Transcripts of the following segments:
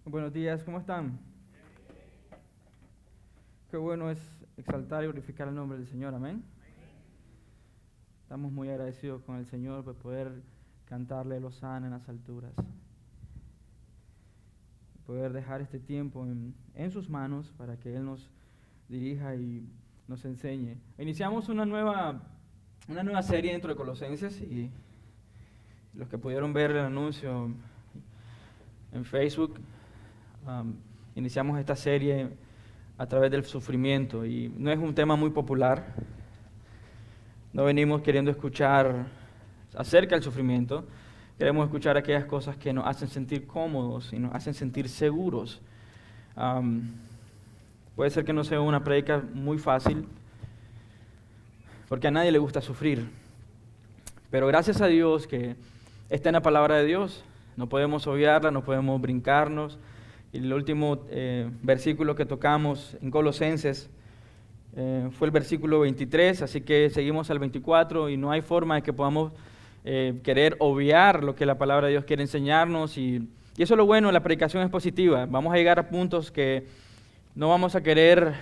Buenos días, ¿cómo están? Qué bueno es exaltar y glorificar el nombre del Señor, amén. Estamos muy agradecidos con el Señor por poder cantarle los Hosana en las alturas, poder dejar este tiempo en sus manos para que Él nos dirija y nos enseñe. Iniciamos una nueva serie dentro de Colosenses y los que pudieron ver el anuncio en Facebook, iniciamos esta serie a través del sufrimiento y no es un tema muy popular. No venimos queriendo escuchar acerca del sufrimiento, queremos escuchar aquellas cosas que nos hacen sentir cómodos y nos hacen sentir seguros. Puede ser que no sea una prédica muy fácil, porque a nadie le gusta sufrir, pero gracias a Dios que está en la palabra de Dios, no podemos obviarla, no podemos brincarnos. Y el último versículo que tocamos en Colosenses fue el versículo 23, así que seguimos al 24 y no hay forma de que podamos querer obviar lo que la palabra de Dios quiere enseñarnos y eso es lo bueno, la predicación es positiva. Vamos a llegar a puntos que no vamos a querer,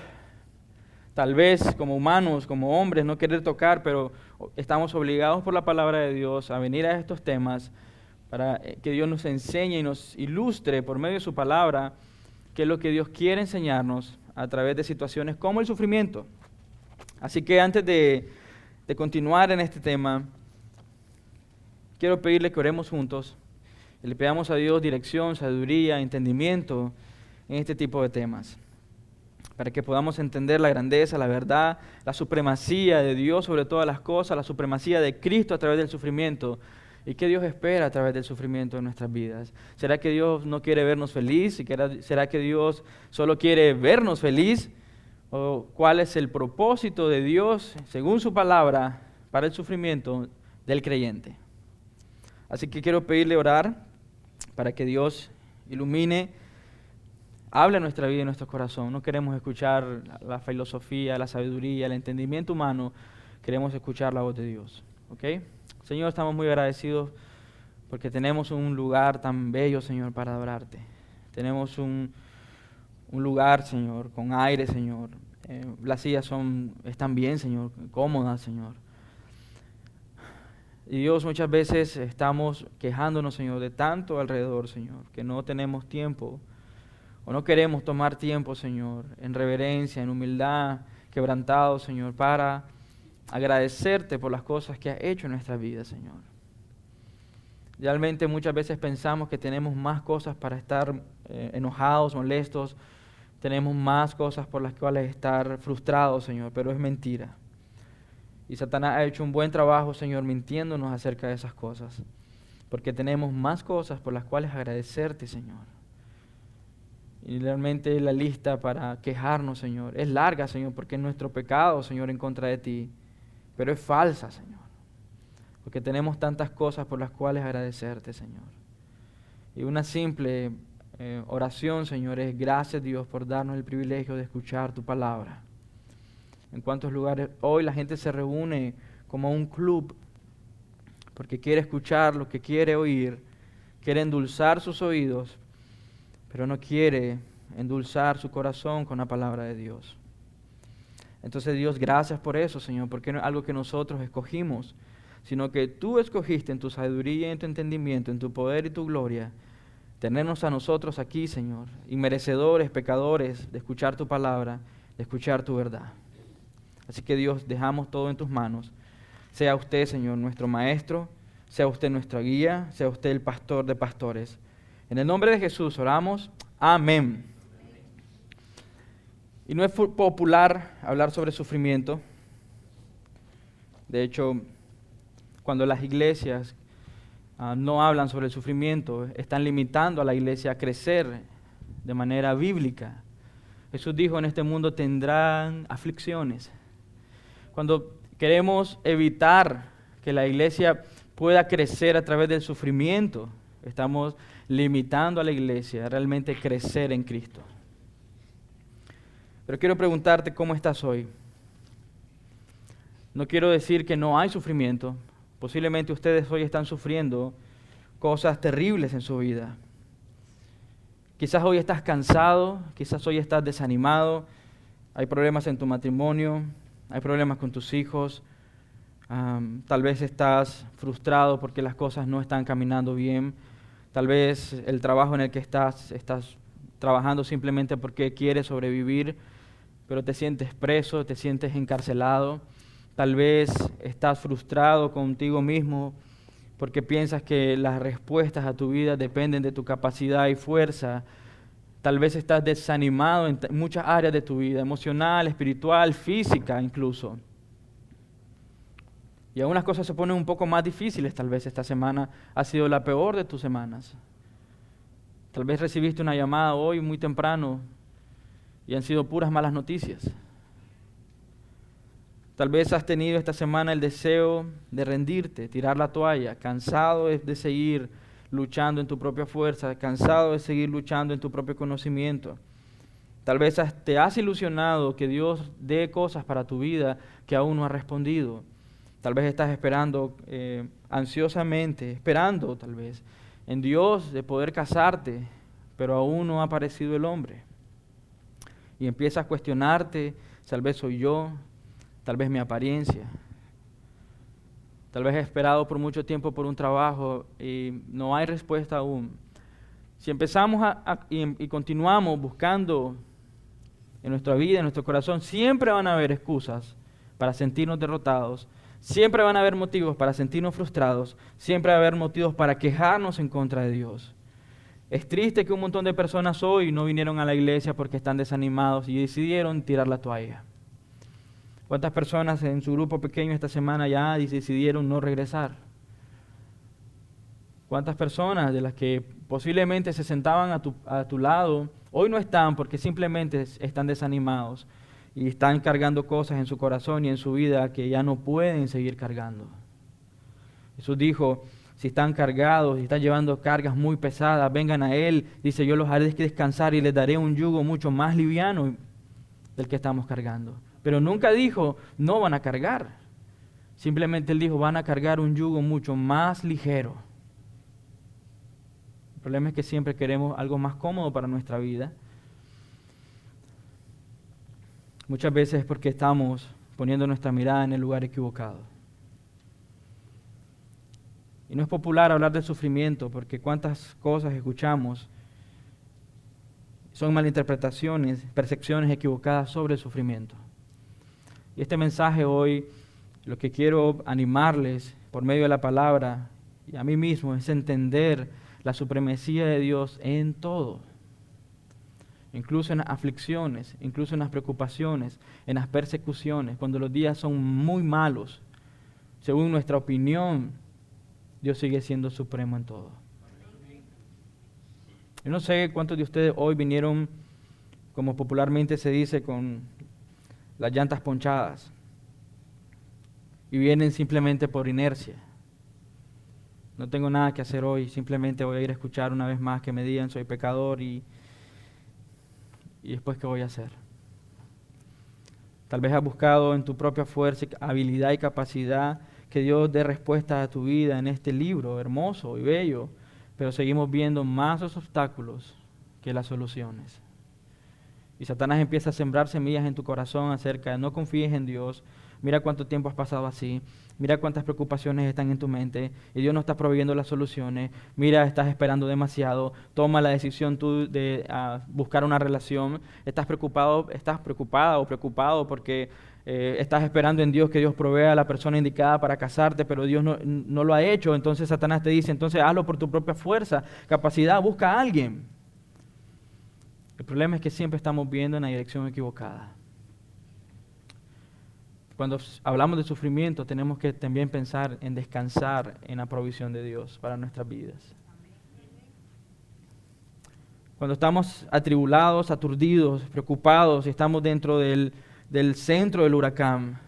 tal vez como humanos, como hombres, no querer tocar, pero estamos obligados por la palabra de Dios a venir a estos temas para que Dios nos enseñe y nos ilustre por medio de su palabra qué es lo que Dios quiere enseñarnos a través de situaciones como el sufrimiento. Así que antes de continuar en este tema, quiero pedirle que oremos juntos y le pidamos a Dios dirección, sabiduría, entendimiento en este tipo de temas, para que podamos entender la grandeza, la verdad, la supremacía de Dios sobre todas las cosas, la supremacía de Cristo a través del sufrimiento. ¿Y qué Dios espera a través del sufrimiento en nuestras vidas? ¿Será que Dios no quiere vernos feliz? ¿Será que Dios solo quiere vernos feliz? ¿O cuál es el propósito de Dios, según su palabra, para el sufrimiento del creyente? Así que quiero pedirle orar para que Dios ilumine, hable en nuestra vida y en nuestro corazón. No queremos escuchar la filosofía, la sabiduría, el entendimiento humano. Queremos escuchar la voz de Dios. ¿Ok? Señor, estamos muy agradecidos porque tenemos un lugar tan bello, Señor, para adorarte. Tenemos un lugar, Señor, con aire, Señor. Las sillas están bien, Señor, cómodas, Señor. Y Dios, muchas veces estamos quejándonos, Señor, de tanto alrededor, Señor, que no tenemos tiempo o no queremos tomar tiempo, Señor, en reverencia, en humildad, quebrantado, Señor, para agradecerte por las cosas que has hecho en nuestra vida, Señor. Realmente muchas veces pensamos que tenemos más cosas para estar enojados, molestos, tenemos más cosas por las cuales estar frustrados, Señor, pero es mentira. Y Satanás ha hecho un buen trabajo, Señor, mintiéndonos acerca de esas cosas, porque tenemos más cosas por las cuales agradecerte, Señor. Y realmente la lista para quejarnos, Señor, es larga, Señor, porque es nuestro pecado, Señor, en contra de ti. Pero es falsa, Señor, porque tenemos tantas cosas por las cuales agradecerte, Señor. Y una simple oración, Señor, es gracias, Dios, por darnos el privilegio de escuchar tu palabra. En cuántos lugares hoy la gente se reúne como un club porque quiere escuchar lo que quiere oír, quiere endulzar sus oídos, pero no quiere endulzar su corazón con la palabra de Dios. Entonces, Dios, gracias por eso, Señor, porque no es algo que nosotros escogimos, sino que tú escogiste en tu sabiduría y en tu entendimiento, en tu poder y tu gloria, tenernos a nosotros aquí, Señor, inmerecedores, pecadores, de escuchar tu palabra, de escuchar tu verdad. Así que, Dios, dejamos todo en tus manos. Sea usted, Señor, nuestro maestro, sea usted nuestra guía, sea usted el pastor de pastores. En el nombre de Jesús oramos. Amén. Y no es popular hablar sobre sufrimiento. De hecho, cuando las iglesias no hablan sobre el sufrimiento, están limitando a la iglesia a crecer de manera bíblica. Jesús dijo, en este mundo tendrán aflicciones. Cuando queremos evitar que la iglesia pueda crecer a través del sufrimiento, estamos limitando a la iglesia a realmente crecer en Cristo. Pero quiero preguntarte cómo estás hoy. No quiero decir que no hay sufrimiento. Posiblemente ustedes hoy están sufriendo cosas terribles en su vida. Quizás hoy estás cansado, quizás hoy estás desanimado, hay problemas en tu matrimonio, hay problemas con tus hijos, tal vez estás frustrado porque las cosas no están caminando bien, tal vez el trabajo en el que estás trabajando simplemente porque quieres sobrevivir, pero te sientes preso, te sientes encarcelado, tal vez estás frustrado contigo mismo porque piensas que las respuestas a tu vida dependen de tu capacidad y fuerza. Tal vez estás desanimado en muchas áreas de tu vida, emocional, espiritual, física incluso. Y aún las cosas se ponen un poco más difíciles. Tal vez esta semana ha sido la peor de tus semanas. Tal vez recibiste una llamada hoy muy temprano y han sido puras malas noticias. Tal vez has tenido esta semana el deseo de rendirte, tirar la toalla, cansado de seguir luchando en tu propia fuerza, cansado de seguir luchando en tu propio conocimiento. Tal vez te has ilusionado que Dios dé cosas para tu vida que aún no ha respondido. Tal vez estás esperando ansiosamente, esperando tal vez en Dios de poder casarte, pero aún no ha aparecido el hombre. Y empiezas a cuestionarte, tal vez soy yo, tal vez mi apariencia. Tal vez he esperado por mucho tiempo por un trabajo y no hay respuesta aún. Si empezamos y continuamos buscando en nuestra vida, en nuestro corazón, siempre van a haber excusas para sentirnos derrotados, siempre van a haber motivos para sentirnos frustrados, siempre va a haber motivos para quejarnos en contra de Dios. Es triste que un montón de personas hoy no vinieron a la iglesia porque están desanimados y decidieron tirar la toalla. ¿Cuántas personas en su grupo pequeño esta semana ya decidieron no regresar? ¿Cuántas personas de las que posiblemente se sentaban a tu lado hoy no están porque simplemente están desanimados y están cargando cosas en su corazón y en su vida que ya no pueden seguir cargando? Jesús dijo, si están cargados, si están llevando cargas muy pesadas, vengan a Él. Dice, yo los haré descansar y les daré un yugo mucho más liviano del que estamos cargando. Pero nunca dijo, no van a cargar. Simplemente Él dijo, van a cargar un yugo mucho más ligero. El problema es que siempre queremos algo más cómodo para nuestra vida. Muchas veces es porque estamos poniendo nuestra mirada en el lugar equivocado. Y no es popular hablar del sufrimiento porque cuántas cosas escuchamos son malinterpretaciones, percepciones equivocadas sobre el sufrimiento. Y este mensaje hoy, lo que quiero animarles por medio de la palabra y a mí mismo es entender la supremacía de Dios en todo. Incluso en las aflicciones, incluso en las preocupaciones, en las persecuciones, cuando los días son muy malos, según nuestra opinión, Dios sigue siendo supremo en todo. Yo no sé cuántos de ustedes hoy vinieron, como popularmente se dice, con las llantas ponchadas y vienen simplemente por inercia. No tengo nada que hacer hoy, simplemente voy a ir a escuchar una vez más que me digan soy pecador y después ¿qué voy a hacer? Tal vez has buscado en tu propia fuerza, habilidad y capacidad que Dios dé respuesta a tu vida en este libro hermoso y bello, pero seguimos viendo más los obstáculos que las soluciones. Y Satanás empieza a sembrar semillas en tu corazón acerca de no confíes en Dios, mira cuánto tiempo has pasado así, mira cuántas preocupaciones están en tu mente y Dios no está proveyendo las soluciones, mira, estás esperando demasiado, toma la decisión tú de buscar una relación, estás preocupada o preocupado porque estás esperando en Dios que Dios provea a la persona indicada para casarte, pero Dios no lo ha hecho, entonces Satanás te dice, entonces hazlo por tu propia fuerza, capacidad, busca a alguien. El problema es que siempre estamos viendo en la dirección equivocada. Cuando hablamos de sufrimiento, tenemos que también pensar en descansar en la provisión de Dios para nuestras vidas. Cuando estamos atribulados, aturdidos, preocupados y estamos dentro del centro del huracán,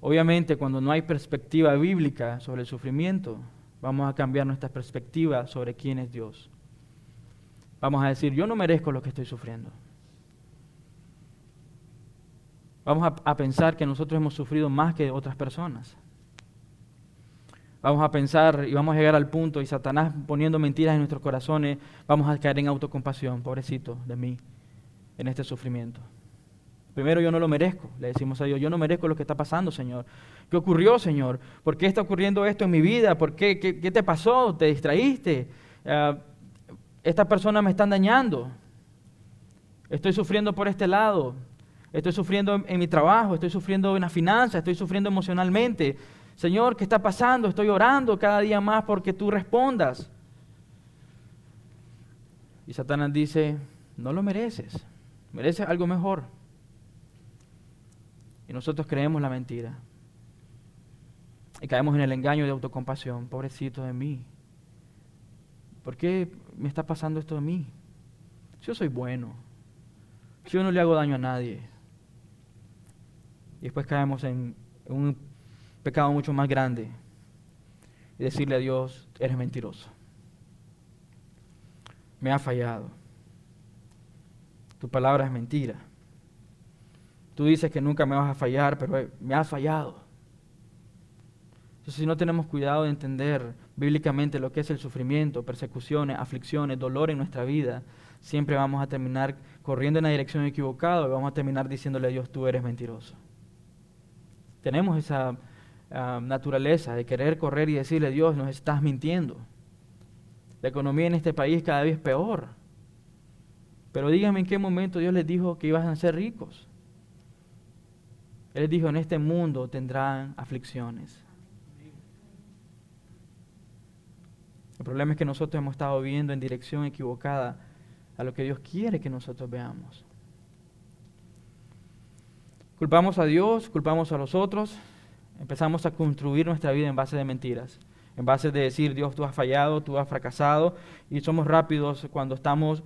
obviamente cuando no hay perspectiva bíblica sobre el sufrimiento, vamos a cambiar nuestra perspectiva sobre quién es Dios. Vamos a decir, yo no merezco lo que estoy sufriendo. Vamos a pensar que nosotros hemos sufrido más que otras personas. Vamos a pensar y vamos a llegar al punto, y Satanás poniendo mentiras en nuestros corazones, vamos a caer en autocompasión. Pobrecito de mí, en este sufrimiento. Primero, yo no lo merezco, le decimos a Dios, yo no merezco lo que está pasando, Señor. ¿Qué ocurrió, Señor? ¿Por qué está ocurriendo esto en mi vida? ¿Por qué? ¿Qué te pasó? ¿Te distraíste? Estas personas me están dañando. Estoy sufriendo por este lado. Estoy sufriendo en mi trabajo, estoy sufriendo en las finanzas, estoy sufriendo emocionalmente. Señor, ¿qué está pasando? Estoy orando cada día más porque tú respondas. Y Satanás dice, no lo mereces, mereces algo mejor. Y nosotros creemos la mentira. Y caemos en el engaño de autocompasión. Pobrecito de mí. ¿Por qué me está pasando esto a mí? Si yo soy bueno, si yo no le hago daño a nadie. Y después caemos en un pecado mucho más grande. Y decirle a Dios, eres mentiroso. Me has fallado. Tu palabra es mentira. Tú dices que nunca me vas a fallar, pero me has fallado. Entonces, si no tenemos cuidado de entender bíblicamente lo que es el sufrimiento, persecuciones, aflicciones, dolor en nuestra vida, siempre vamos a terminar corriendo en la dirección equivocada y vamos a terminar diciéndole a Dios, tú eres mentiroso. Tenemos esa naturaleza de querer correr y decirle, Dios, nos estás mintiendo. La economía en este país cada vez es peor. Pero dígame en qué momento Dios les dijo que iban a ser ricos. Él les dijo, en este mundo tendrán aflicciones. El problema es que nosotros hemos estado viendo en dirección equivocada a lo que Dios quiere que nosotros veamos. Culpamos a Dios, culpamos a los otros, empezamos a construir nuestra vida en base de mentiras, en base de decir, Dios, tú has fallado, tú has fracasado, y somos rápidos cuando estamos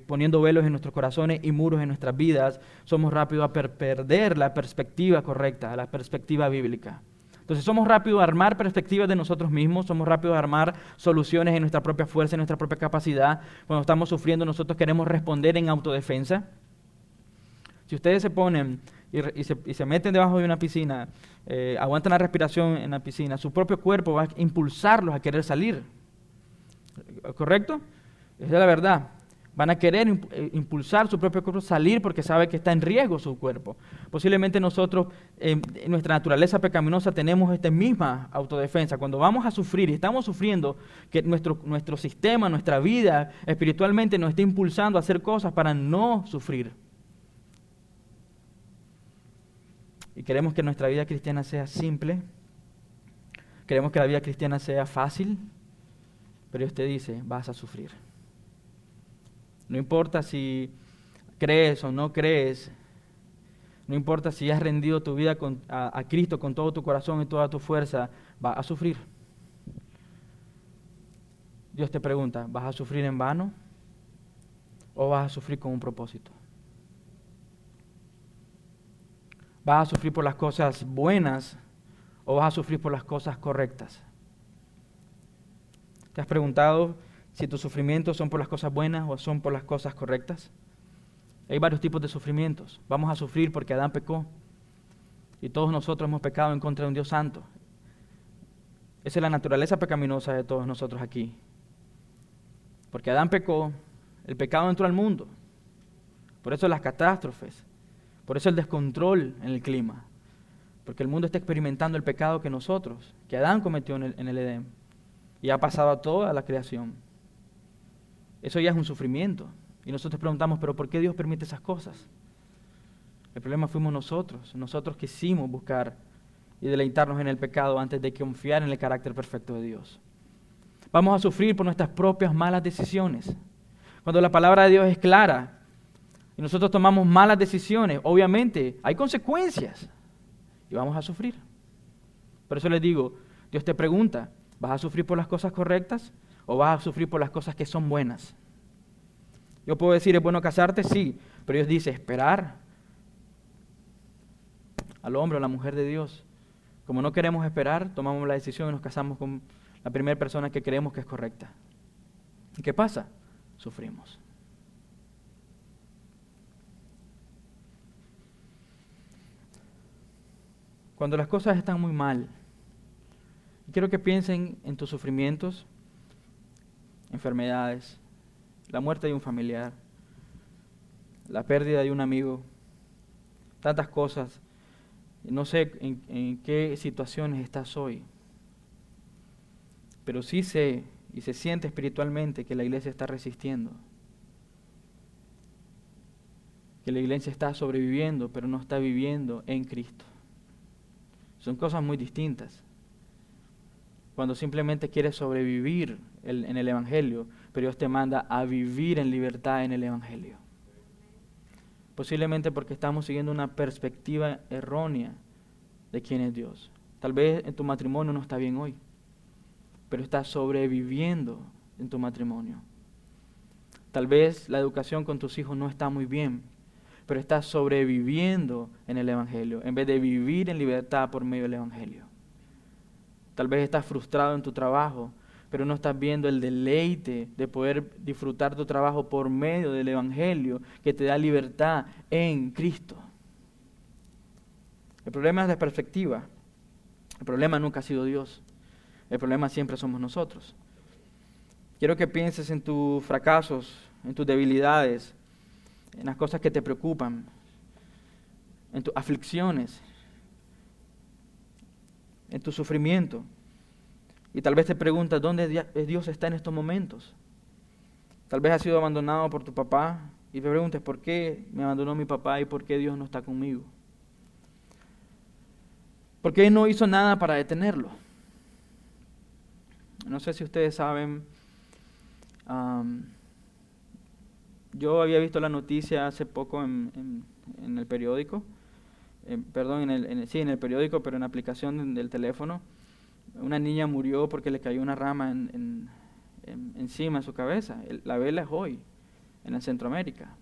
poniendo velos en nuestros corazones y muros en nuestras vidas, somos rápidos a perder la perspectiva correcta, la perspectiva bíblica. Entonces somos rápidos a armar perspectivas de nosotros mismos, somos rápidos a armar soluciones en nuestra propia fuerza, en nuestra propia capacidad. Cuando estamos sufriendo, nosotros queremos responder en autodefensa. Si ustedes se ponen y se meten debajo de una piscina, aguantan la respiración en la piscina, su propio cuerpo va a impulsarlos a querer salir. ¿Correcto? Esa es la verdad. Van a querer impulsar su propio cuerpo a salir porque sabe que está en riesgo su cuerpo. Posiblemente nosotros, en nuestra naturaleza pecaminosa, tenemos esta misma autodefensa. Cuando vamos a sufrir y estamos sufriendo, que nuestro sistema, nuestra vida espiritualmente nos está impulsando a hacer cosas para no sufrir. Y queremos que nuestra vida cristiana sea simple. Queremos que la vida cristiana sea fácil. Pero Dios te dice, vas a sufrir. No importa si crees o no crees, no importa si has rendido tu vida a Cristo con todo tu corazón y toda tu fuerza, vas a sufrir. Dios te pregunta, ¿vas a sufrir en vano o vas a sufrir con un propósito? ¿Vas a sufrir por las cosas buenas o vas a sufrir por las cosas correctas? ¿Te has preguntado si tus sufrimientos son por las cosas buenas o son por las cosas correctas? Hay varios tipos de sufrimientos. Vamos a sufrir porque Adán pecó y todos nosotros hemos pecado en contra de un Dios santo. Esa es la naturaleza pecaminosa de todos nosotros aquí. Porque Adán pecó, el pecado entró al mundo. Por eso las catástrofes, por eso el descontrol en el clima. Porque el mundo está experimentando el pecado que Adán cometió en el Edén. Y ha pasado a toda la creación. Eso ya es un sufrimiento. Y nosotros preguntamos, ¿pero por qué Dios permite esas cosas? El problema fuimos nosotros. Nosotros quisimos buscar y deleitarnos en el pecado antes de confiar en el carácter perfecto de Dios. Vamos a sufrir por nuestras propias malas decisiones. Cuando la palabra de Dios es clara y nosotros tomamos malas decisiones, obviamente hay consecuencias y vamos a sufrir. Por eso les digo, Dios te pregunta, ¿vas a sufrir por las cosas correctas o vas a sufrir por las cosas que son buenas? Yo puedo decir, ¿es bueno casarte? Sí, pero Dios dice, esperar al hombre o a la mujer de Dios. Como no queremos esperar, tomamos la decisión y nos casamos con la primera persona que creemos que es correcta. ¿Y qué pasa? Sufrimos. Cuando las cosas están muy mal, Quiero que piensen en tus sufrimientos, enfermedades, la muerte de un familiar, la pérdida de un amigo, tantas cosas. No sé en qué situaciones estás hoy, pero sí sé y se siente espiritualmente que la iglesia está resistiendo, que la iglesia está sobreviviendo, pero no está viviendo en Cristo. Son cosas muy distintas. Cuando simplemente quieres sobrevivir en el Evangelio, pero Dios te manda a vivir en libertad en el Evangelio. Posiblemente porque estamos siguiendo una perspectiva errónea de quién es Dios. Tal vez en tu matrimonio no está bien hoy, pero estás sobreviviendo en tu matrimonio. Tal vez la educación con tus hijos no está muy bien, pero estás sobreviviendo en el Evangelio, en vez de vivir en libertad por medio del Evangelio. Tal vez estás frustrado en tu trabajo, pero no estás viendo el deleite de poder disfrutar tu trabajo por medio del Evangelio que te da libertad en Cristo. El problema es de perspectiva. El problema nunca ha sido Dios. El problema siempre somos nosotros. Quiero que pienses en tus fracasos, en tus debilidades, en las cosas que te preocupan, en tus aflicciones, en tu sufrimiento. Y tal vez te preguntas, ¿dónde Dios está en estos momentos? Tal vez has sido abandonado por tu papá y te preguntes, ¿por qué me abandonó mi papá y por qué Dios no está conmigo? ¿Por qué no hizo nada para detenerlo? No sé si ustedes saben, yo había visto la noticia hace poco en el periódico, en el periódico, pero en la aplicación del teléfono. Una niña murió porque le cayó una rama encima de su cabeza. La vela es hoy, en Centroamérica.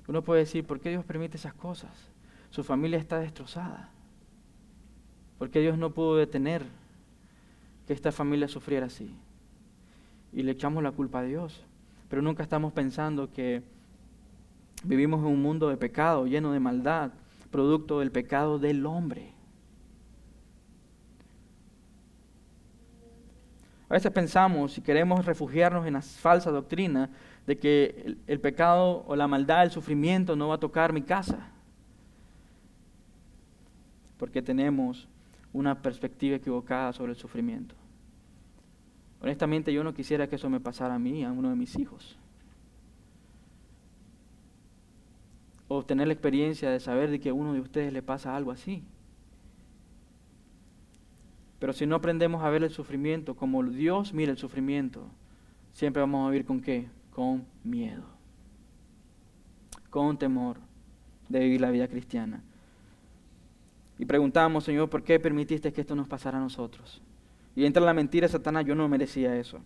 Uno puede decir, ¿por qué Dios permite esas cosas? Su familia está destrozada. ¿Por qué Dios no pudo detener que esta familia sufriera así? Y le echamos la culpa a Dios. Pero nunca estamos pensando que vivimos en un mundo de pecado, lleno de maldad, producto del pecado del hombre. A veces pensamos y queremos refugiarnos en la falsa doctrina de que el pecado o la maldad, el sufrimiento no va a tocar mi casa. Porque tenemos una perspectiva equivocada sobre el sufrimiento. Honestamente, yo no quisiera que eso me pasara a mí, a uno de mis hijos. O tener la experiencia de saber de que a uno de ustedes le pasa algo así. Pero si no aprendemos a ver el sufrimiento como Dios mira el sufrimiento, siempre vamos a vivir ¿con qué? Con miedo, con temor de vivir la vida cristiana. Y preguntamos, Señor, ¿por qué permitiste que esto nos pasara a nosotros? Y entra la mentira de Satanás, yo no merecía eso.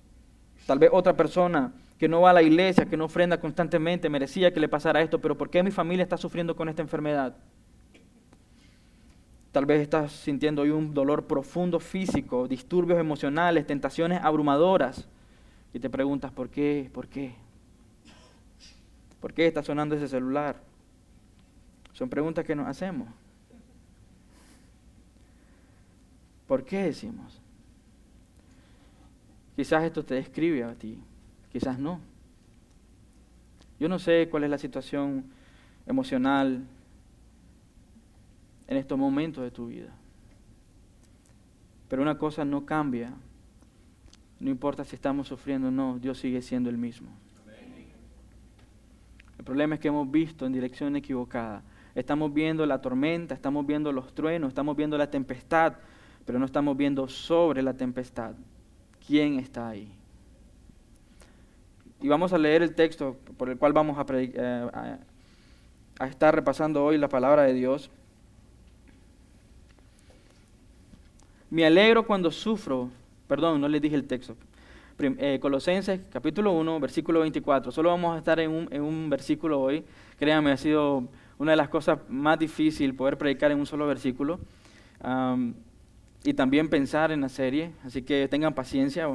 Tal vez otra persona que no va a la iglesia, que no ofrenda constantemente, merecía que le pasara esto, pero ¿por qué mi familia está sufriendo con esta enfermedad? Tal vez estás sintiendo hoy un dolor profundo físico, disturbios emocionales, tentaciones abrumadoras. Y te preguntas, ¿por qué? ¿Por qué? ¿Por qué está sonando ese celular? Son preguntas que nos hacemos. ¿Por qué decimos? Quizás esto te describe a ti, quizás no. Yo no sé cuál es la situación emocional en estos momentos de tu vida. Pero una cosa no cambia. No importa si estamos sufriendo o no, Dios sigue siendo el mismo. El problema es que hemos visto en dirección equivocada. Estamos viendo la tormenta, estamos viendo los truenos, estamos viendo la tempestad, pero no estamos viendo sobre la tempestad. ¿Quién está ahí? Y vamos a leer el texto por el cual vamos a estar repasando hoy la palabra de Dios. Me alegro cuando sufro, perdón, no les dije el texto. Colosenses capítulo 1, versículo 24. Solo vamos a estar en un versículo hoy. Créanme, ha sido una de las cosas más difíciles poder predicar en un solo versículo. Y también pensar en la serie, así que tengan paciencia.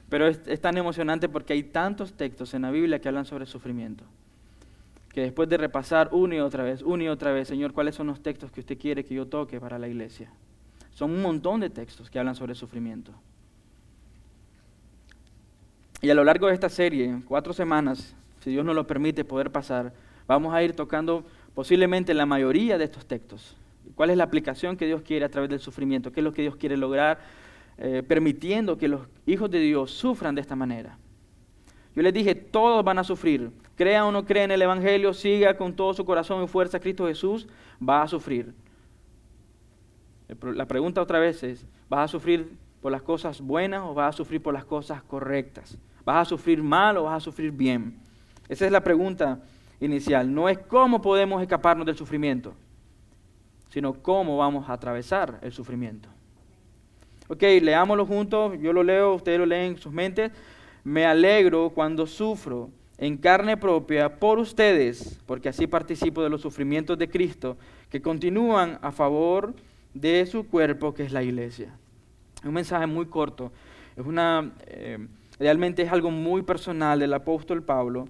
Pero es tan emocionante porque hay tantos textos en la Biblia que hablan sobre sufrimiento. Que después de repasar una y otra vez, Señor, ¿cuáles son los textos que usted quiere que yo toque para la iglesia? Son un montón de textos que hablan sobre el sufrimiento. Y a lo largo de esta serie, 4 semanas, si Dios nos lo permite poder pasar, vamos a ir tocando posiblemente la mayoría de estos textos. ¿Cuál es la aplicación que Dios quiere a través del sufrimiento? ¿Qué es lo que Dios quiere lograr permitiendo que los hijos de Dios sufran de esta manera? Yo les dije, todos van a sufrir. Crea o no crea en el Evangelio, siga con todo su corazón y fuerza a Cristo Jesús, va a sufrir. La pregunta otra vez es, ¿vas a sufrir por las cosas buenas o vas a sufrir por las cosas correctas? ¿Vas a sufrir mal o vas a sufrir bien? Esa es la pregunta inicial. No es cómo podemos escaparnos del sufrimiento, sino cómo vamos a atravesar el sufrimiento. Ok, leámoslo juntos, yo lo leo, ustedes lo leen en sus mentes. Me alegro cuando sufro en carne propia por ustedes, porque así participo de los sufrimientos de Cristo, que continúan a favor de su cuerpo, que es la iglesia. Es un mensaje muy corto, realmente es algo muy personal del apóstol Pablo,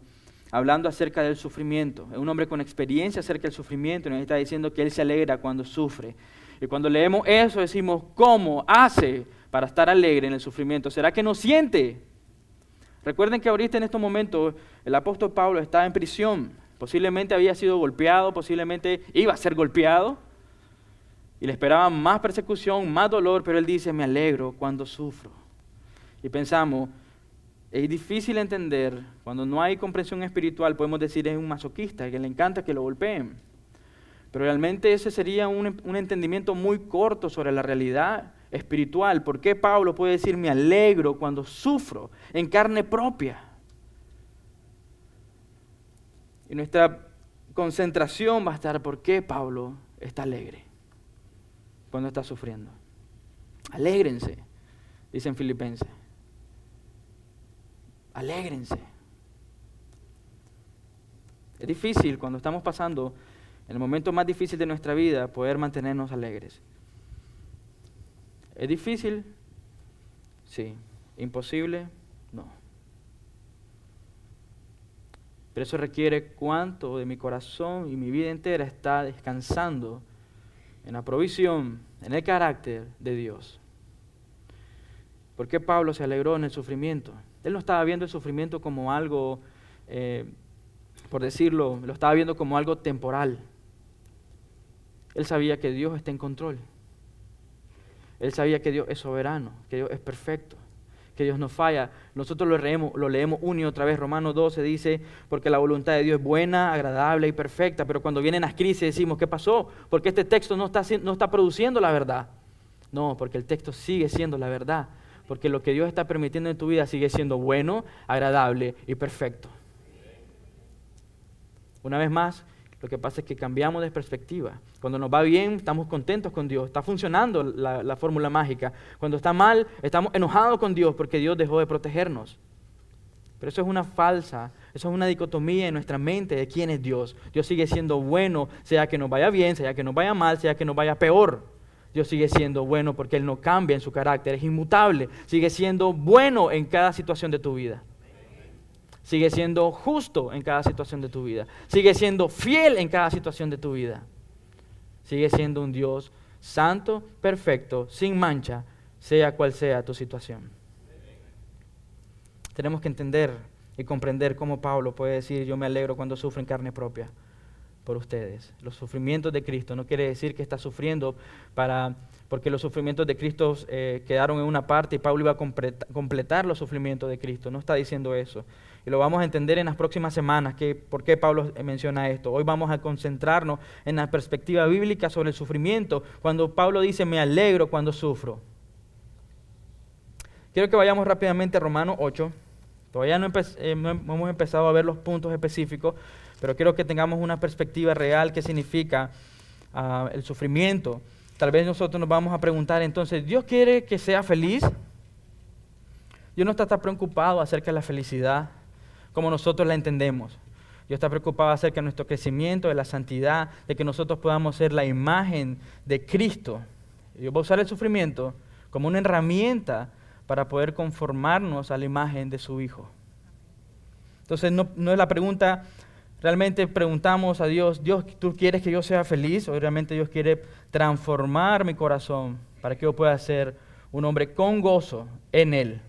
hablando acerca del sufrimiento. Es un hombre con experiencia acerca del sufrimiento y nos está diciendo que él se alegra cuando sufre. Y cuando leemos eso decimos, ¿cómo hace para estar alegre en el sufrimiento? ¿Será que no siente? Recuerden que ahorita en estos momentos el apóstol Pablo está en prisión. Posiblemente había sido golpeado, posiblemente iba a ser golpeado. Y le esperaban más persecución, más dolor, pero él dice, me alegro cuando sufro. Y pensamos, es difícil entender, cuando no hay comprensión espiritual, podemos decir es un masoquista, que le encanta que lo golpeen. Pero realmente ese sería un entendimiento muy corto sobre la realidad espiritual. ¿Por qué Pablo puede decir, me alegro cuando sufro en carne propia? Y nuestra concentración va a estar, ¿por qué Pablo está alegre cuando está sufriendo? Alégrense, dicen Filipenses. Alégrense. Es difícil cuando estamos pasando en el momento más difícil de nuestra vida poder mantenernos alegres. ¿Es difícil? Sí. ¿Imposible? No. Pero eso requiere cuánto de mi corazón y mi vida entera está descansando en la provisión, en el carácter de Dios. ¿Por qué Pablo se alegró en el sufrimiento? Él no estaba viendo el sufrimiento como algo, por decirlo, lo estaba viendo como algo temporal. Él sabía que Dios está en control. Él sabía que Dios es soberano, que Dios es perfecto, que Dios no falla. Nosotros lo leemos una y otra vez. Romanos 12 dice, porque la voluntad de Dios es buena, agradable y perfecta. Pero cuando vienen las crisis decimos, ¿qué pasó? Porque este texto no está produciendo la verdad. No, porque el texto sigue siendo la verdad. Porque lo que Dios está permitiendo en tu vida sigue siendo bueno, agradable y perfecto. Una vez más, lo que pasa es que cambiamos de perspectiva. Cuando nos va bien, estamos contentos con Dios. Está funcionando la fórmula mágica. Cuando está mal, estamos enojados con Dios porque Dios dejó de protegernos. Pero eso es una dicotomía en nuestra mente de quién es Dios. Dios sigue siendo bueno, sea que nos vaya bien, sea que nos vaya mal, sea que nos vaya peor. Dios sigue siendo bueno porque Él no cambia en su carácter, es inmutable. Sigue siendo bueno en cada situación de tu vida. Sigue siendo justo en cada situación de tu vida. Sigue siendo fiel en cada situación de tu vida. Sigue siendo un Dios santo, perfecto, sin mancha, sea cual sea tu situación. Tenemos que entender y comprender cómo Pablo puede decir, yo me alegro cuando sufro en carne propia por ustedes. Los sufrimientos de Cristo no quiere decir que está sufriendo porque los sufrimientos de Cristo quedaron en una parte y Pablo iba a completar los sufrimientos de Cristo. No está diciendo eso. Y lo vamos a entender en las próximas semanas, por qué Pablo menciona esto. Hoy vamos a concentrarnos en la perspectiva bíblica sobre el sufrimiento, cuando Pablo dice, me alegro cuando sufro. Quiero que vayamos rápidamente a Romanos 8. Todavía no hemos empezado a ver los puntos específicos, pero quiero que tengamos una perspectiva real que significa el sufrimiento. Tal vez nosotros nos vamos a preguntar entonces, ¿Dios quiere que sea feliz? Dios no está tan preocupado acerca de la felicidad como nosotros la entendemos. Dios está preocupado acerca de nuestro crecimiento, de la santidad, de que nosotros podamos ser la imagen de Cristo. Dios va a usar el sufrimiento como una herramienta para poder conformarnos a la imagen de su Hijo. Entonces no es la pregunta, realmente preguntamos a Dios, Dios, ¿tú quieres que yo sea feliz? O realmente Dios quiere transformar mi corazón para que yo pueda ser un hombre con gozo en Él.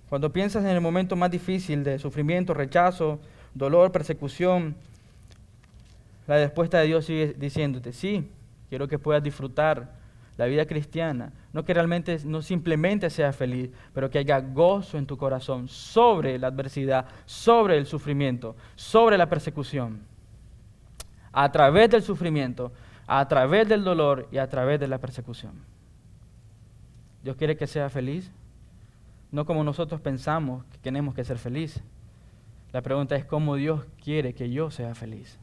Cuando piensas en el momento más difícil de sufrimiento, rechazo, dolor, persecución, la respuesta de Dios sigue diciéndote, sí, quiero que puedas disfrutar la vida cristiana. No que realmente, no simplemente seas feliz, pero que haya gozo en tu corazón sobre la adversidad, sobre el sufrimiento, sobre la persecución. A través del sufrimiento, a través del dolor y a través de la persecución. Dios quiere que seas feliz. No como nosotros pensamos que tenemos que ser feliz. La pregunta es cómo Dios quiere que yo sea feliz.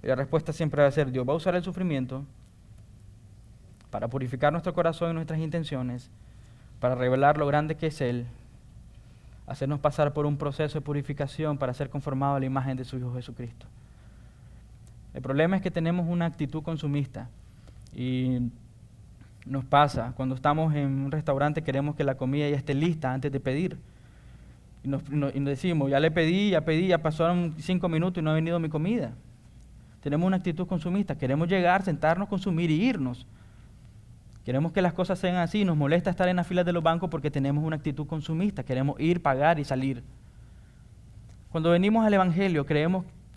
Y la respuesta siempre va a ser, Dios va a usar el sufrimiento para purificar nuestro corazón y nuestras intenciones, para revelar lo grande que es Él, hacernos pasar por un proceso de purificación para ser conformados a la imagen de su Hijo Jesucristo. El problema es que tenemos una actitud consumista y nos pasa, cuando estamos en un restaurante queremos que la comida ya esté lista antes de pedir. Y nos decimos, ya pedí, ya pasaron 5 minutos y no ha venido mi comida. Tenemos una actitud consumista, queremos llegar, sentarnos, consumir y irnos. Queremos que las cosas sean así, nos molesta estar en las filas de los bancos porque tenemos una actitud consumista, queremos ir, pagar y salir. Cuando venimos al Evangelio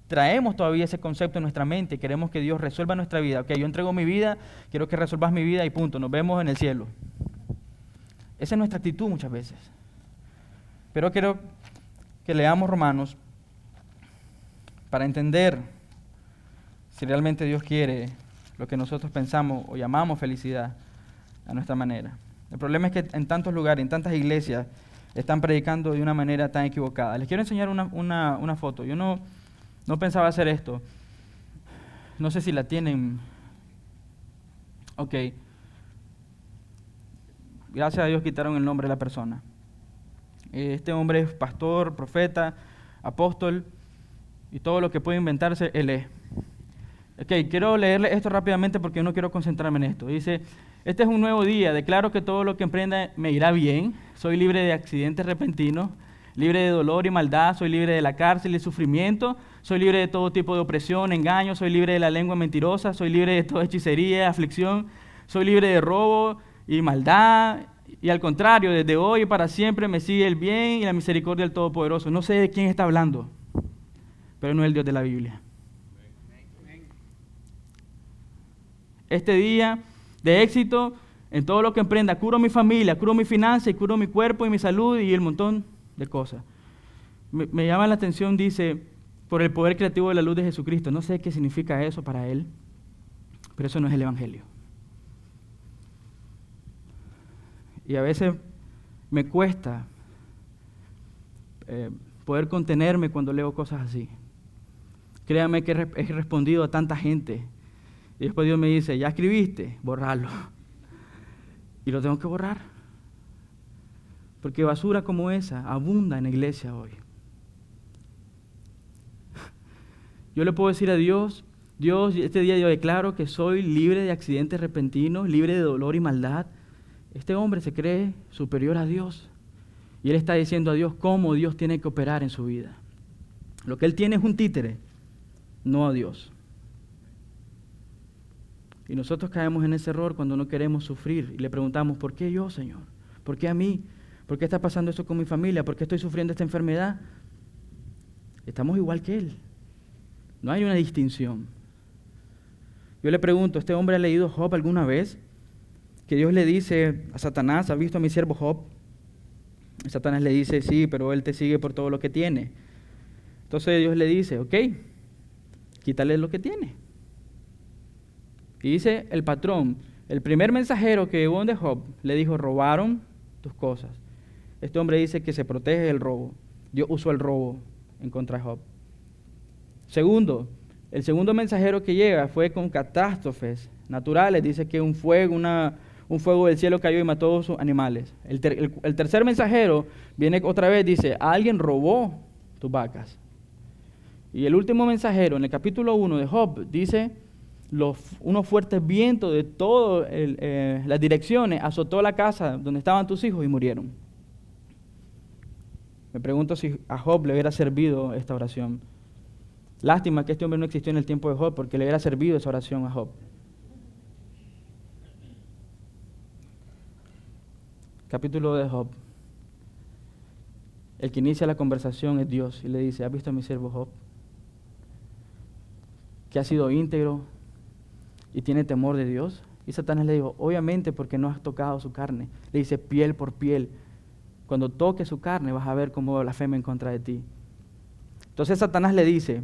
traemos todavía ese concepto en nuestra mente, queremos que Dios resuelva nuestra vida. Ok, yo entrego mi vida, quiero que resuelvas mi vida y punto, nos vemos en el cielo. Esa es nuestra actitud muchas veces. Pero quiero que leamos Romanos para entender si realmente Dios quiere lo que nosotros pensamos o llamamos felicidad a nuestra manera. El problema es que en tantos lugares, en tantas iglesias, están predicando de una manera tan equivocada. Les quiero enseñar una foto. Yo no pensaba hacer esto. No sé si la tienen. Ok. Gracias a Dios quitaron el nombre de la persona. Este hombre es pastor, profeta, apóstol y todo lo que puede inventarse, él es. Ok, quiero leerle esto rápidamente porque no quiero concentrarme en esto. Dice, este es un nuevo día, declaro que todo lo que emprenda me irá bien, soy libre de accidentes repentinos, libre de dolor y maldad, soy libre de la cárcel y sufrimiento, soy libre de todo tipo de opresión, engaño, soy libre de la lengua mentirosa, soy libre de toda hechicería, aflicción, soy libre de robo y maldad, y al contrario, desde hoy y para siempre me sigue el bien y la misericordia del Todopoderoso. No sé de quién está hablando, pero no es el Dios de la Biblia. Este día de éxito en todo lo que emprenda, curo mi familia, curo mi finanza, y curo mi cuerpo y mi salud y el montón de cosas. Me llama la atención, dice, por el poder creativo de la luz de Jesucristo. No sé qué significa eso para él, pero eso no es el Evangelio. Y a veces me cuesta poder contenerme cuando leo cosas así. Créanme que he respondido a tanta gente. Y después Dios me dice, ¿ya escribiste? Borrarlo. Y lo tengo que borrar. Porque basura como esa abunda en la iglesia hoy. Yo le puedo decir a Dios, este día yo declaro que soy libre de accidentes repentinos, libre de dolor y maldad. Este hombre se cree superior a Dios. Y él está diciendo a Dios cómo Dios tiene que operar en su vida. Lo que él tiene es un títere, no a Dios. Y nosotros caemos en ese error cuando no queremos sufrir y le preguntamos, ¿por qué yo, Señor? ¿Por qué a mí? ¿Por qué está pasando esto con mi familia? ¿Por qué estoy sufriendo esta enfermedad? Estamos igual que Él. No hay una distinción. Yo le pregunto, ¿este hombre ha leído Job alguna vez? Que Dios le dice a Satanás, ¿has visto a mi siervo Job? Y Satanás le dice, sí, pero él te sigue por todo lo que tiene. Entonces Dios le dice, ok, quítale lo que tiene. Y dice el patrón, el primer mensajero que llegó de Job le dijo, robaron tus cosas. Este hombre dice que se protege del robo. Dios usó el robo en contra de Job. Segundo, el segundo mensajero que llega fue con catástrofes naturales. Dice que un fuego del cielo cayó y mató a todos sus animales. El tercer mensajero viene otra vez, dice, alguien robó tus vacas. Y el último mensajero, en el capítulo 1 de Job, dice, unos fuertes vientos de todas las direcciones azotó la casa donde estaban tus hijos y murieron. Me pregunto si a Job le hubiera servido esta oración. Lástima que este hombre no existió en el tiempo de Job, porque le hubiera servido esa oración a Job. Capítulo de Job. El que inicia la conversación es Dios y le dice, ¿has visto a mi siervo Job? Que ha sido íntegro y tiene temor de Dios. Y Satanás le dijo, obviamente porque no has tocado su carne. Le dice, piel por piel. Cuando toques su carne vas a ver cómo blasfema en contra de ti. Entonces Satanás le dice,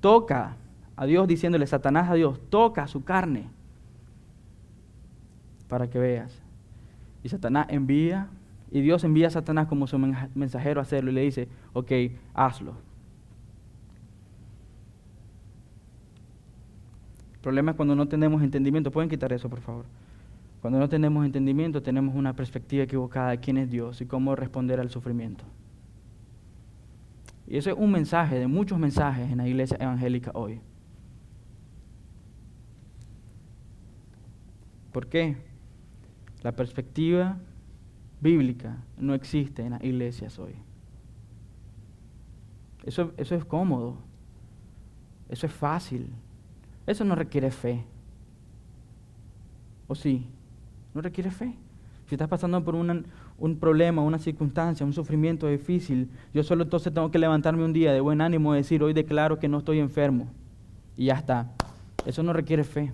toca a Dios, diciéndole, Satanás a Dios, toca su carne para que veas. Y Satanás envía, y Dios envía a Satanás como su mensajero a hacerlo y le dice, ok, hazlo. El problema es cuando no tenemos entendimiento. ¿Pueden quitar eso, por favor? Cuando no tenemos entendimiento, tenemos una perspectiva equivocada de quién es Dios y cómo responder al sufrimiento. Y eso es un mensaje de muchos mensajes en la iglesia evangélica hoy. ¿Por qué? La perspectiva bíblica no existe en las iglesias hoy. Eso es cómodo. Eso es fácil. Eso no requiere fe. ¿O sí? No requiere fe. Si estás pasando por un problema, una circunstancia, un sufrimiento difícil, yo solo entonces tengo que levantarme un día de buen ánimo y decir, hoy declaro que no estoy enfermo. Y ya está. Eso no requiere fe.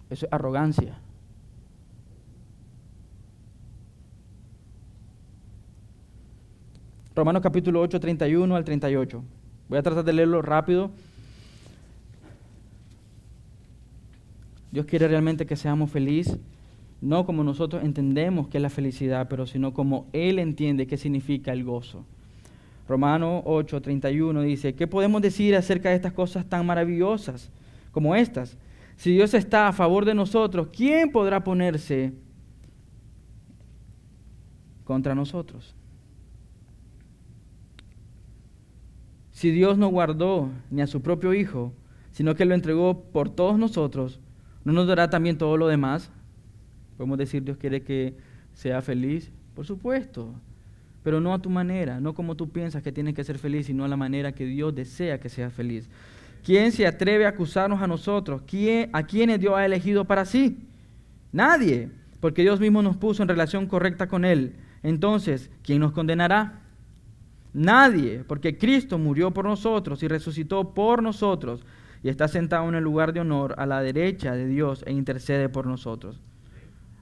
Eso es arrogancia. Romanos capítulo 8, 31 al 38. Voy a tratar de leerlo rápido. Dios quiere realmente que seamos felices, no como nosotros entendemos que es la felicidad, pero sino como Él entiende qué significa el gozo. Romanos 8, 31 dice, ¿qué podemos decir acerca de estas cosas tan maravillosas como estas? Si Dios está a favor de nosotros, ¿quién podrá ponerse contra nosotros? Si Dios no guardó ni a su propio Hijo, sino que lo entregó por todos nosotros, ¿no nos dará también todo lo demás? Podemos decir, Dios quiere que sea feliz, por supuesto, pero no a tu manera, no como tú piensas que tienes que ser feliz, sino a la manera que Dios desea que seas feliz. ¿Quién se atreve a acusarnos a nosotros? ¿A quiénes Dios ha elegido para sí? Nadie, porque Dios mismo nos puso en relación correcta con Él. Entonces, ¿quién nos condenará? Nadie, porque Cristo murió por nosotros y resucitó por nosotros y está sentado en el lugar de honor a la derecha de Dios e intercede por nosotros.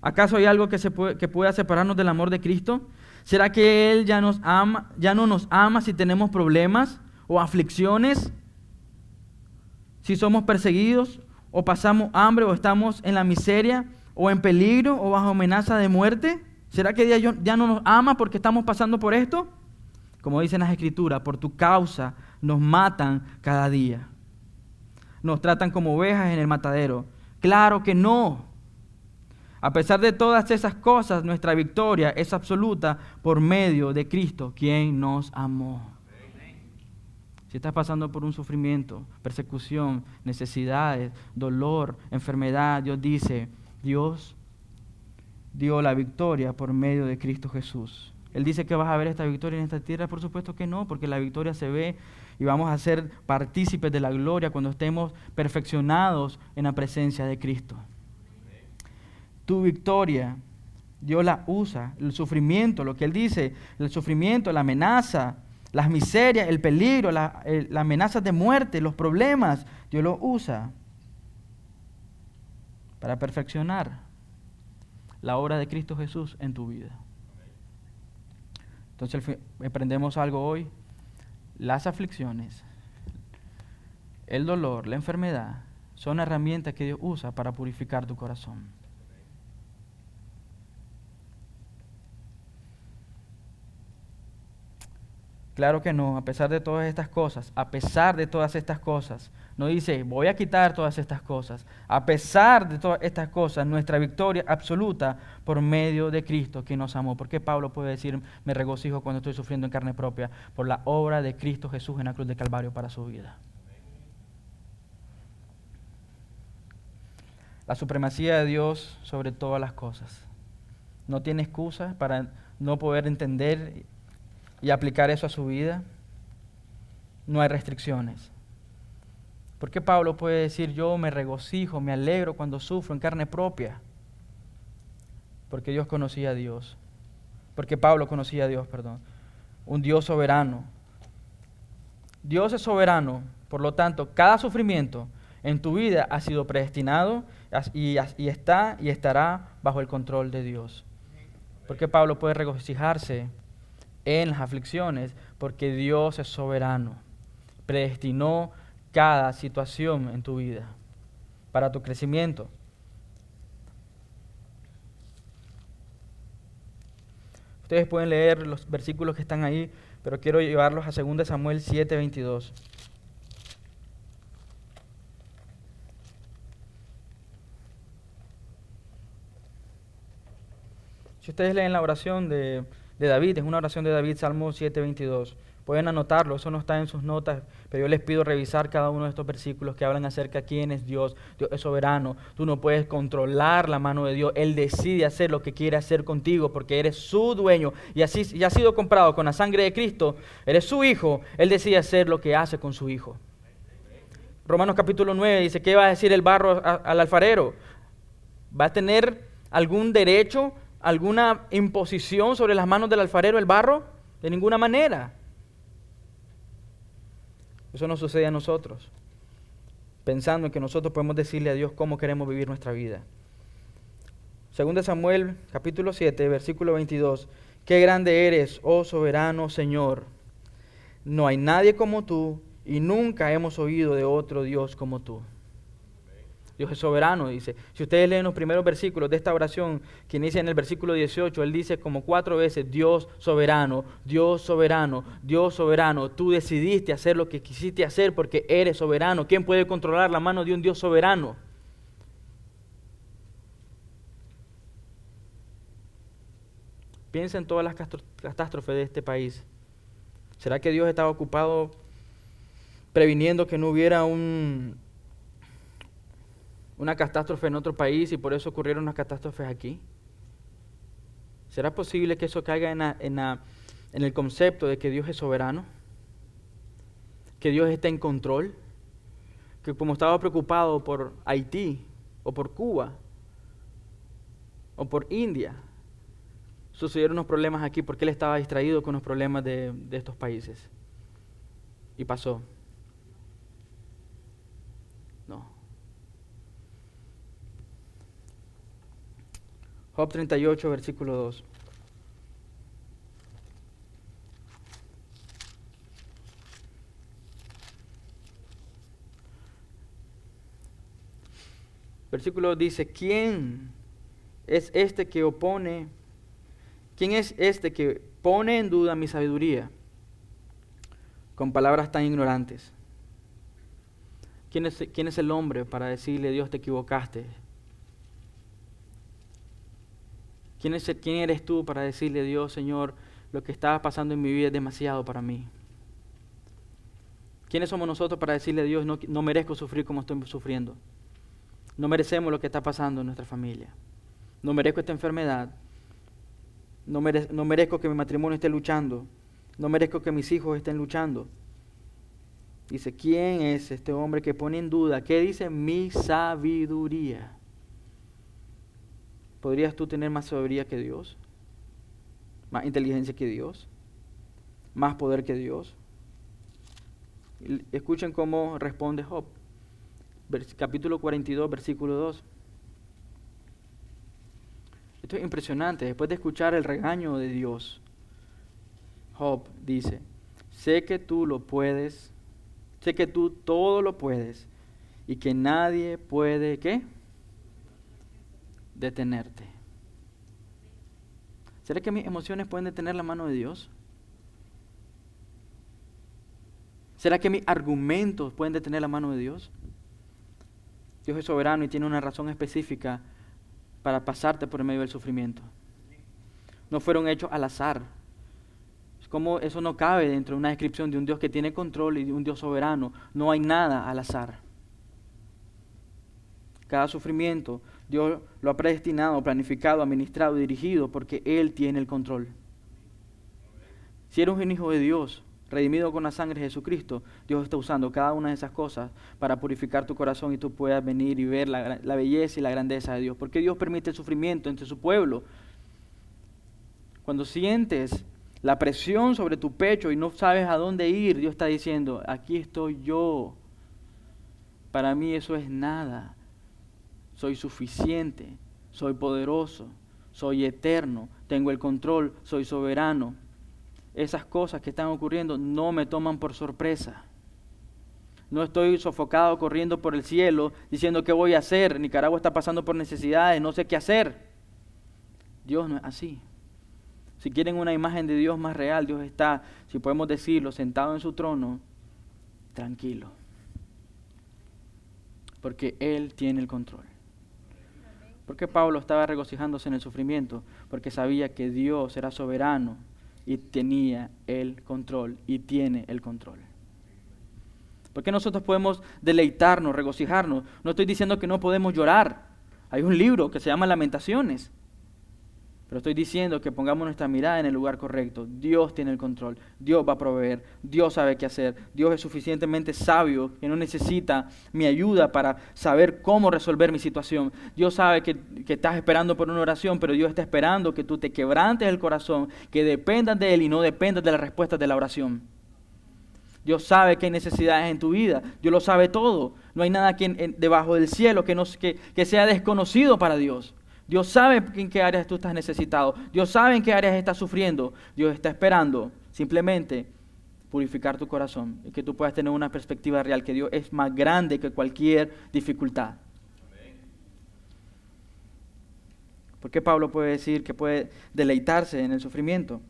¿Acaso hay algo que pueda separarnos del amor de Cristo? ¿Será que Él ya no nos ama si tenemos problemas o aflicciones? Si somos perseguidos o pasamos hambre o estamos en la miseria o en peligro o bajo amenaza de muerte. ¿Será que ya no nos ama porque estamos pasando por esto? Como dicen las Escrituras, por tu causa nos matan cada día. Nos tratan como ovejas en el matadero. Claro que no. A pesar de todas esas cosas, nuestra victoria es absoluta por medio de Cristo, quien nos amó. Si estás pasando por un sufrimiento, persecución, necesidades, dolor, enfermedad, Dios dice, Dios dio la victoria por medio de Cristo Jesús. Él dice que vas a ver esta victoria en esta tierra, por supuesto que no, porque la victoria se ve y vamos a ser partícipes de la gloria cuando estemos perfeccionados en la presencia de Cristo. Tu victoria, Dios la usa, el sufrimiento, lo que Él dice, el sufrimiento, la amenaza, las miserias, el peligro, las amenazas de muerte, los problemas, Dios los usa para perfeccionar la obra de Cristo Jesús en tu vida. Entonces aprendemos algo hoy. Las aflicciones, el dolor, la enfermedad, son herramientas que Dios usa para purificar tu corazón. Claro que no, a pesar de todas estas cosas, no dice, voy a quitar todas estas cosas. A pesar de todas estas cosas, nuestra victoria absoluta por medio de Cristo, que nos amó. ¿Por qué Pablo puede decir, me regocijo cuando estoy sufriendo en carne propia? Por la obra de Cristo Jesús en la cruz de Calvario para su vida. La supremacía de Dios sobre todas las cosas. No tiene excusa para no poder entender y aplicar eso a su vida. no hay restricciones. ¿Por qué Pablo puede decir yo me regocijo, me alegro cuando sufro en carne propia? Porque Dios conocía a Dios. Porque Pablo conocía a Dios, perdón. Un Dios soberano. Dios es soberano, por lo tanto, cada sufrimiento en tu vida ha sido predestinado y está y estará bajo el control de Dios. Porque Pablo puede regocijarse en las aflicciones, porque Dios es soberano. Predestinó cada situación en tu vida para tu crecimiento. Ustedes pueden leer los versículos que están ahí, pero quiero llevarlos a 2 Samuel 7:22. Si ustedes leen la oración de David, es una oración de David, Salmo 7:22. Pueden anotarlo, eso no está en sus notas, pero yo les pido revisar cada uno de estos versículos que hablan acerca de quién es Dios. Dios es soberano, tú no puedes controlar la mano de Dios, Él decide hacer lo que quiere hacer contigo porque eres su dueño y así ya ha sido comprado con la sangre de Cristo, eres su hijo, Él decide hacer lo que hace con su hijo. Romanos capítulo 9 dice, ¿qué va a decir el barro al alfarero? ¿Va a tener algún derecho, alguna imposición sobre las manos del alfarero el barro? De ninguna manera. Eso no sucede a nosotros, pensando en que nosotros podemos decirle a Dios cómo queremos vivir nuestra vida. 2 Samuel, capítulo 7, versículo 22. Qué grande eres, oh soberano Señor. No hay nadie como tú y nunca hemos oído de otro Dios como tú. Dios es soberano, dice. Si ustedes leen los primeros versículos de esta oración, que inicia en el versículo 18, Él dice como 4 veces, Dios soberano, Dios soberano, Dios soberano. Tú decidiste hacer lo que quisiste hacer porque eres soberano. ¿Quién puede controlar la mano de un Dios soberano? Piensa en todas las catástrofes de este país. ¿Será que Dios estaba ocupado previniendo que no hubiera una catástrofe en otro país y por eso ocurrieron unas catástrofes aquí? ¿Será posible que eso caiga en el concepto de que Dios es soberano? ¿Que Dios está en control? Que como estaba preocupado por Haití o por Cuba o por India, sucedieron unos problemas aquí porque Él estaba distraído con los problemas de estos países. Y pasó. No. Job 38, versículo 2. Versículo 2 dice, ¿quién es este que pone en duda mi sabiduría con palabras tan ignorantes? ¿Quién es el hombre para decirle, Dios, te equivocaste? ¿Quién eres tú para decirle, Dios, Señor, lo que estaba pasando en mi vida es demasiado para mí? ¿Quiénes somos nosotros para decirle a Dios, no merezco sufrir como estoy sufriendo? No merecemos lo que está pasando en nuestra familia. No merezco esta enfermedad. No merezco que mi matrimonio esté luchando. No merezco que mis hijos estén luchando. Dice, ¿quién es este hombre que pone en duda? ¿Qué dice? Mi sabiduría. ¿Podrías tú tener más sabiduría que Dios? ¿Más inteligencia que Dios? ¿Más poder que Dios? Escuchen cómo responde Job. Capítulo 42, versículo 2. Esto es impresionante. Después de escuchar el regaño de Dios, Job dice, sé que tú lo puedes, sé que tú todo lo puedes y que nadie puede, ¿qué? Detenerte. ¿Será que mis emociones pueden detener la mano de Dios? ¿Será que mis argumentos pueden detener la mano de Dios? Dios es soberano y tiene una razón específica para pasarte por el medio del sufrimiento. No fueron hechos al azar. Es como eso no cabe dentro de una descripción de un Dios que tiene control y de un Dios soberano. No hay nada al azar. Cada sufrimiento Dios lo ha predestinado, planificado, administrado, dirigido porque Él tiene el control. Si eres un hijo de Dios, redimido con la sangre de Jesucristo, Dios está usando cada una de esas cosas para purificar tu corazón y tú puedas venir y ver la belleza y la grandeza de Dios. ¿Por qué Dios permite el sufrimiento entre su pueblo? Cuando sientes la presión sobre tu pecho y no sabes a dónde ir, Dios está diciendo, aquí estoy yo. Para mí eso es nada. Soy suficiente, soy poderoso, soy eterno, tengo el control, soy soberano. Esas cosas que están ocurriendo no me toman por sorpresa. No estoy sofocado corriendo por el cielo diciendo qué voy a hacer. Nicaragua está pasando por necesidades, no sé qué hacer. Dios no es así. Si quieren una imagen de Dios más real, Dios está, si podemos decirlo, sentado en su trono, tranquilo. Porque Él tiene el control. ¿Por qué Pablo estaba regocijándose en el sufrimiento? Porque sabía que Dios era soberano y tenía el control y tiene el control. ¿Por qué nosotros podemos deleitarnos, regocijarnos? No estoy diciendo que no podemos llorar. Hay un libro que se llama Lamentaciones. Pero estoy diciendo que pongamos nuestra mirada en el lugar correcto. Dios tiene el control, Dios va a proveer, Dios sabe qué hacer. Dios es suficientemente sabio que no necesita mi ayuda para saber cómo resolver mi situación. Dios sabe que estás esperando por una oración, pero Dios está esperando que tú te quebrantes el corazón, que dependas de Él y no dependas de la respuesta de la oración. Dios sabe que hay necesidades en tu vida, Dios lo sabe todo. No hay nada debajo del cielo que sea desconocido para Dios. Dios sabe en qué áreas tú estás necesitado. Dios sabe en qué áreas estás sufriendo. Dios está esperando simplemente purificar tu corazón y que tú puedas tener una perspectiva real, que Dios es más grande que cualquier dificultad. ¿Por qué Pablo puede decir que puede deleitarse en el sufrimiento?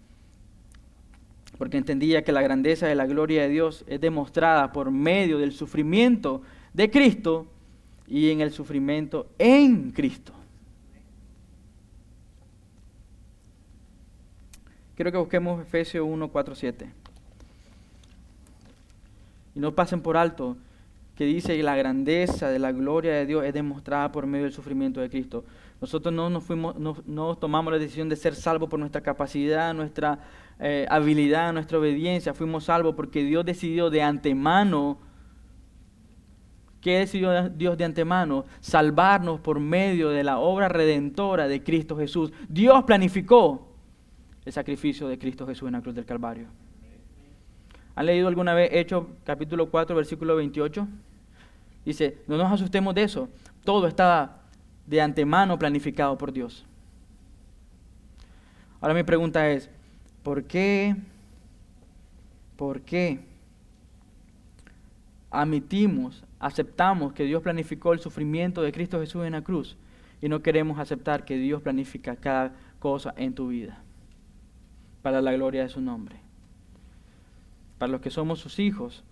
Porque entendía que la grandeza de la gloria de Dios es demostrada por medio del sufrimiento de Cristo y en el sufrimiento en Cristo. Quiero que busquemos Efesios 1, 4, 7. Y no pasen por alto que dice que la grandeza de la gloria de Dios es demostrada por medio del sufrimiento de Cristo. Nosotros no tomamos la decisión de ser salvos por nuestra capacidad, nuestra habilidad, nuestra obediencia. Fuimos salvos porque Dios decidió de antemano. ¿Qué decidió Dios de antemano? Salvarnos por medio de la obra redentora de Cristo Jesús. Dios planificó el sacrificio de Cristo Jesús en la cruz del Calvario. ¿Han leído alguna vez Hechos capítulo 4, versículo 28? Dice, no nos asustemos de eso. Todo estaba de antemano planificado por Dios. Ahora mi pregunta es, ¿por qué aceptamos que Dios planificó el sufrimiento de Cristo Jesús en la cruz y no queremos aceptar que Dios planifica cada cosa en tu vida para la gloria de su nombre? Para los que somos sus hijos,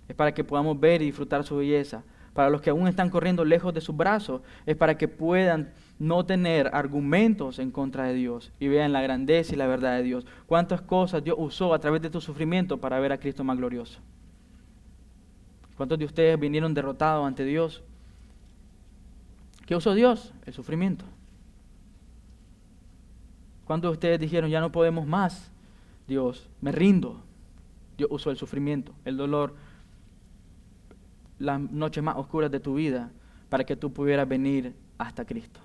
es para que podamos ver y disfrutar su belleza. Para los que aún están corriendo lejos de sus brazos, es para que puedan no tener argumentos en contra de Dios y vean la grandeza y la verdad de Dios. Cuántas cosas Dios usó a través de tu sufrimiento para ver a Cristo más glorioso. ¿Cuántos de ustedes vinieron derrotados ante Dios? ¿Qué usó Dios? El sufrimiento. ¿Cuántos de ustedes dijeron, ya no podemos más? Dios, me rindo. Dios usó el sufrimiento, el dolor, las noches más oscuras de tu vida para que tú pudieras venir hasta Cristo.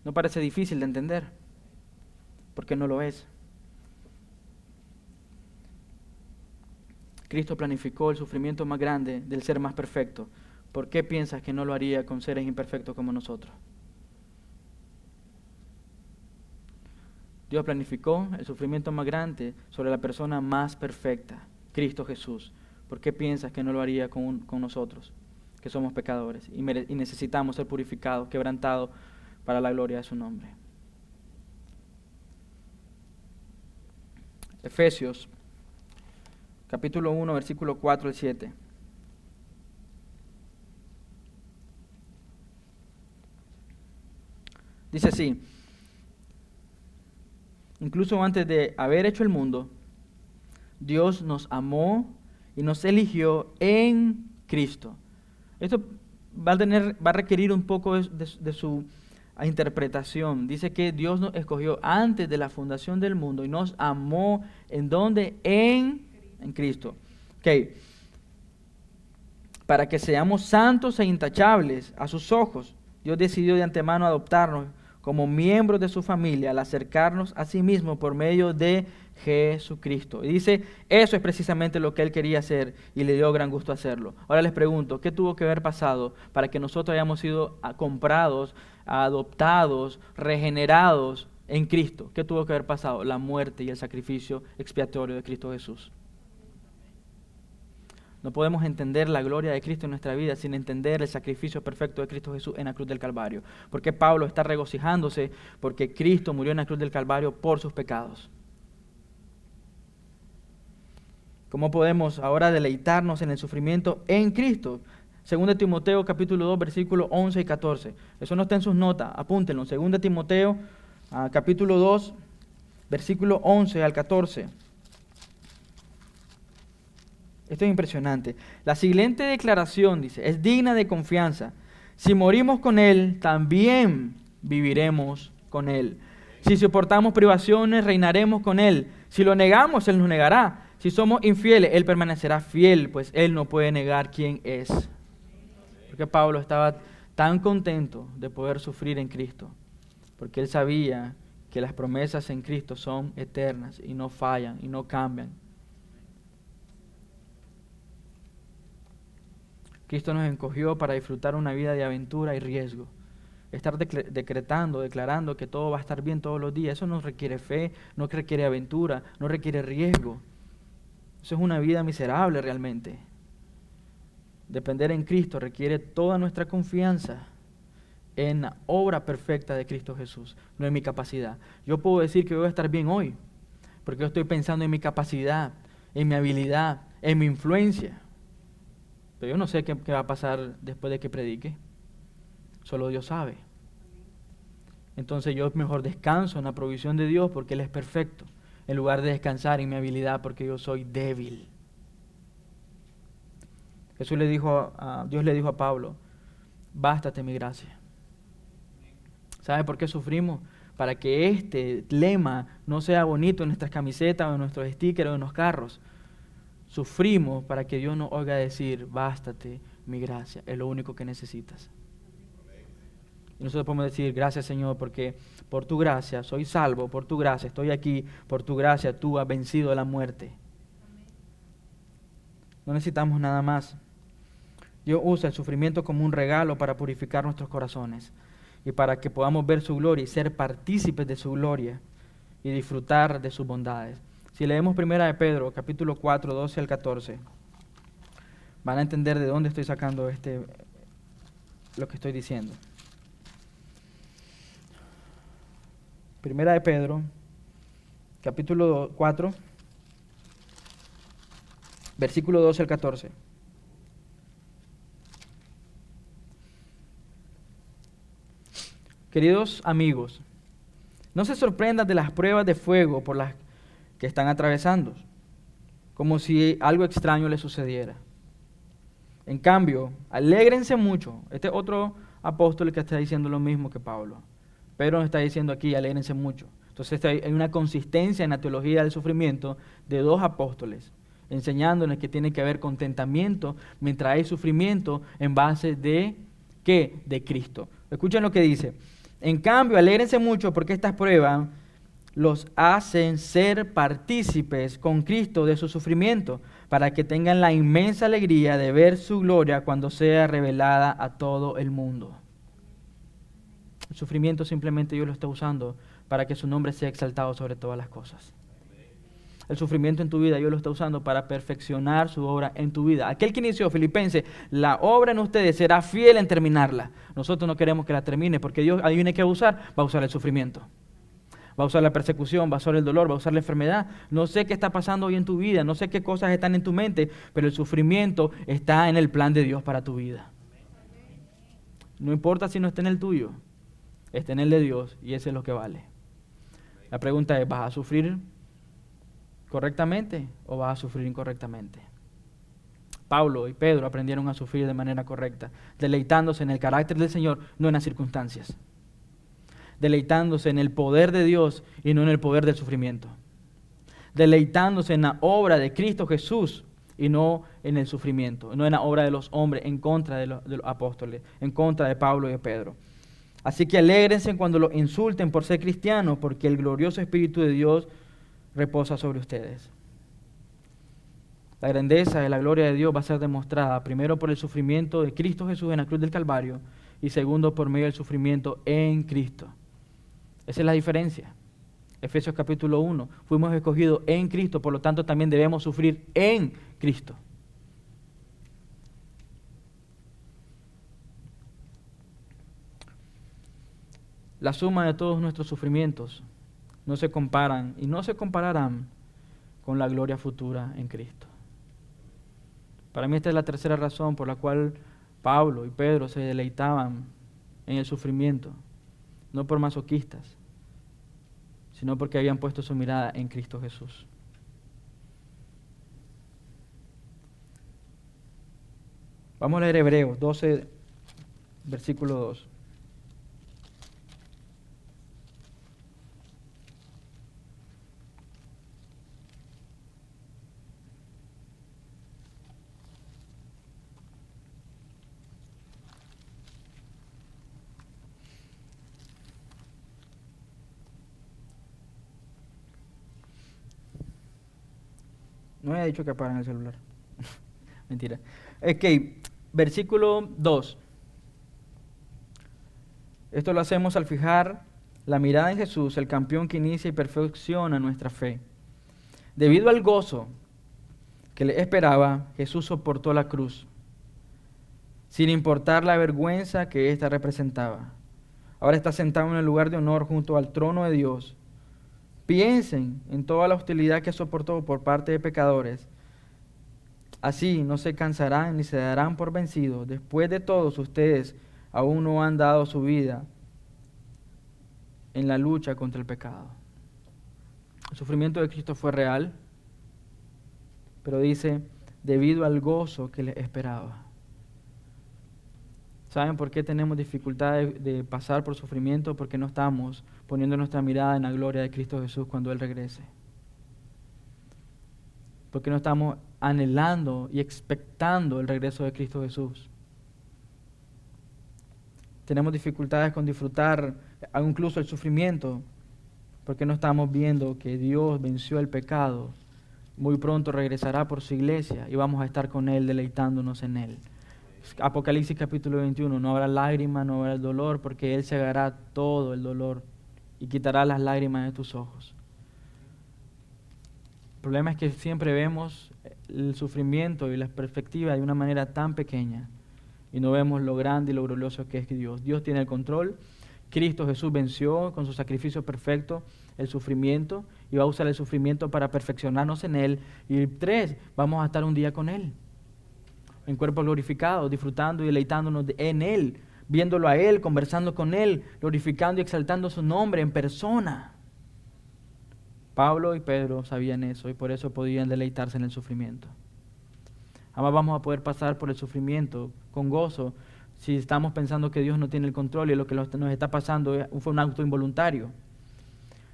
¿No parece difícil de entender? Porque no lo es. Cristo planificó el sufrimiento más grande del ser más perfecto. ¿Por qué piensas que no lo haría con seres imperfectos como nosotros? Dios planificó el sufrimiento más grande sobre la persona más perfecta, Cristo Jesús. ¿Por qué piensas que no lo haría con nosotros, que somos pecadores y necesitamos ser purificados, quebrantados para la gloria de su nombre? Efesios, capítulo 1, versículo 4 al 7. Dice así: incluso antes de haber hecho el mundo, Dios nos amó y nos eligió en Cristo. Esto va a requerir un poco de su interpretación. Dice que Dios nos escogió antes de la fundación del mundo y nos amó. ¿En dónde? En Cristo. Ok. Para que seamos santos e intachables a sus ojos. Dios decidió de antemano adoptarnos como miembros de su familia al acercarnos a sí mismo por medio de Jesucristo. Y dice, eso es precisamente lo que Él quería hacer y le dio gran gusto hacerlo. Ahora les pregunto, ¿qué tuvo que haber pasado para que nosotros hayamos sido comprados, adoptados, regenerados en Cristo? ¿Qué tuvo que haber pasado? La muerte y el sacrificio expiatorio de Cristo Jesús. No podemos entender la gloria de Cristo en nuestra vida sin entender el sacrificio perfecto de Cristo Jesús en la cruz del Calvario. Porque Pablo está regocijándose porque Cristo murió en la cruz del Calvario por sus pecados. ¿Cómo podemos ahora deleitarnos en el sufrimiento en Cristo? 2 Timoteo capítulo 2, versículos 11 y 14. Eso no está en sus notas, apúntenlo. 2 Timoteo capítulo 2, versículo 11 al 14. Esto es impresionante. La siguiente declaración, dice, es digna de confianza. Si morimos con Él, también viviremos con Él. Si soportamos privaciones, reinaremos con Él. Si lo negamos, Él nos negará. Si somos infieles, Él permanecerá fiel, pues Él no puede negar quién es. Porque Pablo estaba tan contento de poder sufrir en Cristo, porque él sabía que las promesas en Cristo son eternas y no fallan y no cambian. Cristo nos escogió para disfrutar una vida de aventura y riesgo. Estar declarando que todo va a estar bien todos los días, eso no requiere fe, no requiere aventura, no requiere riesgo. Eso es una vida miserable realmente. Depender en Cristo requiere toda nuestra confianza en la obra perfecta de Cristo Jesús, no en mi capacidad. Yo puedo decir que voy a estar bien hoy, porque yo estoy pensando en mi capacidad, en mi habilidad, en mi influencia. Pero yo no sé qué va a pasar después de que predique. Solo Dios sabe. Entonces yo mejor descanso en la provisión de Dios porque Él es perfecto, en lugar de descansar en mi habilidad porque yo soy débil. Dios le dijo a Pablo, bástate mi gracia. ¿Sabe por qué sufrimos? Para que este lema no sea bonito en nuestras camisetas o en nuestros stickers o en los carros. Sufrimos para que Dios nos oiga decir, bástate mi gracia, es lo único que necesitas. Y nosotros podemos decir, gracias Señor, porque por tu gracia soy salvo, por tu gracia estoy aquí, por tu gracia tú has vencido la muerte. No necesitamos nada más. Dios usa el sufrimiento como un regalo para purificar nuestros corazones y para que podamos ver su gloria y ser partícipes de su gloria y disfrutar de sus bondades. Si leemos 1 de Pedro, capítulo 4, 12 al 14, van a entender de dónde estoy sacando lo que estoy diciendo. 1 de Pedro, capítulo 4, versículo 12 al 14. Queridos amigos, no se sorprendan de las pruebas de fuego por las que están atravesando, como si algo extraño les sucediera. En cambio, alégrense mucho. Este es otro apóstol que está diciendo lo mismo que Pablo. Pedro nos está diciendo aquí, alégrense mucho. Entonces hay una consistencia en la teología del sufrimiento de dos apóstoles, enseñándonos que tiene que haber contentamiento mientras hay sufrimiento en base de ¿qué? De Cristo. Escuchen lo que dice. En cambio, alégrense mucho porque estas pruebas los hacen ser partícipes con Cristo de su sufrimiento, para que tengan la inmensa alegría de ver su gloria cuando sea revelada a todo el mundo. El sufrimiento simplemente Dios lo está usando para que su nombre sea exaltado sobre todas las cosas. El sufrimiento en tu vida Dios lo está usando para perfeccionar su obra en tu vida. Aquel que inició, Filipenses, la obra en ustedes será fiel en terminarla. Nosotros no queremos que la termine porque Dios, adivine qué va a usar, va a usar el sufrimiento. Va a usar la persecución, va a usar el dolor, va a usar la enfermedad. No sé qué está pasando hoy en tu vida, no sé qué cosas están en tu mente, pero el sufrimiento está en el plan de Dios para tu vida. No importa si no está en el tuyo, está en el de Dios y ese es lo que vale. La pregunta es, ¿vas a sufrir correctamente o vas a sufrir incorrectamente? Pablo y Pedro aprendieron a sufrir de manera correcta, deleitándose en el carácter del Señor, no en las circunstancias. deleitándose en el poder de Dios y no en el poder del sufrimiento. Deleitándose en la obra de Cristo Jesús y no en el sufrimiento, no en la obra de los hombres en contra de los apóstoles, en contra de Pablo y de Pedro. Así que alégrense cuando los insulten por ser cristianos, porque el glorioso Espíritu de Dios reposa sobre ustedes. La grandeza y la gloria de Dios va a ser demostrada primero por el sufrimiento de Cristo Jesús en la cruz del Calvario y segundo por medio del sufrimiento en Cristo. Esa es la diferencia. Efesios capítulo 1, fuimos escogidos en Cristo, por lo tanto también debemos sufrir en Cristo. La suma de todos nuestros sufrimientos no se comparan y no se compararán con la gloria futura en Cristo. Para mí esta es la tercera razón por la cual Pablo y Pedro se deleitaban en el sufrimiento, no por masoquistas, sino porque habían puesto su mirada en Cristo Jesús. Vamos a leer Hebreos 12, versículo 2. No había dicho que apagaran el celular. Mentira. Ok, versículo 2. Esto lo hacemos al fijar la mirada en Jesús, el campeón que inicia y perfecciona nuestra fe. Debido al gozo que le esperaba, Jesús soportó la cruz, sin importar la vergüenza que ésta representaba. Ahora está sentado en el lugar de honor junto al trono de Dios. Piensen en toda la hostilidad que soportó por parte de pecadores. Así no se cansarán ni se darán por vencidos. Después de todos, ustedes aún no han dado su vida en la lucha contra el pecado. El sufrimiento de Cristo fue real, pero dice, debido al gozo que les esperaba. ¿Saben por qué tenemos dificultad de pasar por sufrimiento? Porque no estamos poniendo nuestra mirada en la gloria de Cristo Jesús cuando Él regrese. Porque no estamos anhelando y expectando el regreso de Cristo Jesús. Tenemos dificultades con disfrutar incluso el sufrimiento, porque no estamos viendo que Dios venció el pecado. Muy pronto regresará por su iglesia y vamos a estar con Él, deleitándonos en Él. Apocalipsis capítulo 21, no habrá lágrimas, no habrá dolor, porque Él cegará todo el dolor y quitará las lágrimas de tus ojos. El problema es que siempre vemos el sufrimiento y la perspectiva de una manera tan pequeña y no vemos lo grande y lo glorioso que es Dios. Dios tiene el control. Cristo Jesús venció con su sacrificio perfecto el sufrimiento y va a usar el sufrimiento para perfeccionarnos en Él. Y 3, vamos a estar un día con Él, en cuerpo glorificado, disfrutando y deleitándonos en Él, viéndolo a Él, conversando con Él, glorificando y exaltando su nombre en persona. Pablo y Pedro sabían eso y por eso podían deleitarse en el sufrimiento. Jamás vamos a poder pasar por el sufrimiento con gozo si estamos pensando que Dios no tiene el control y lo que nos está pasando fue un acto involuntario.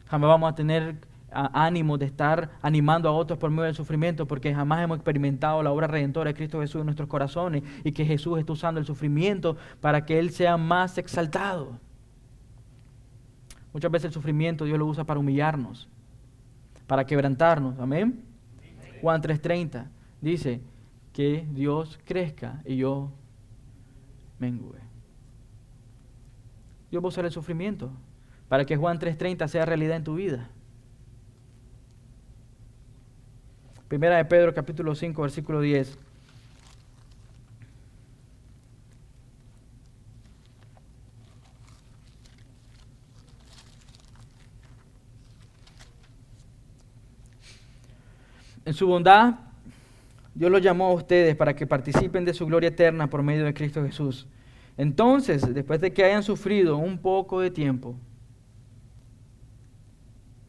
Jamás vamos a tener ánimo de estar animando a otros por medio del sufrimiento, porque jamás hemos experimentado la obra redentora de Cristo Jesús en nuestros corazones y que Jesús está usando el sufrimiento para que Él sea más exaltado. Muchas veces el sufrimiento Dios lo usa para humillarnos, para quebrantarnos. Amén. Juan 3:30 dice que Dios crezca y yo mengüe. Dios va a usar el sufrimiento para que Juan 3:30 sea realidad en tu vida. Primera de Pedro capítulo 5 versículo 10. En su bondad, Dios los llamó a ustedes para que participen de su gloria eterna por medio de Cristo Jesús. Entonces, después de que hayan sufrido un poco de tiempo,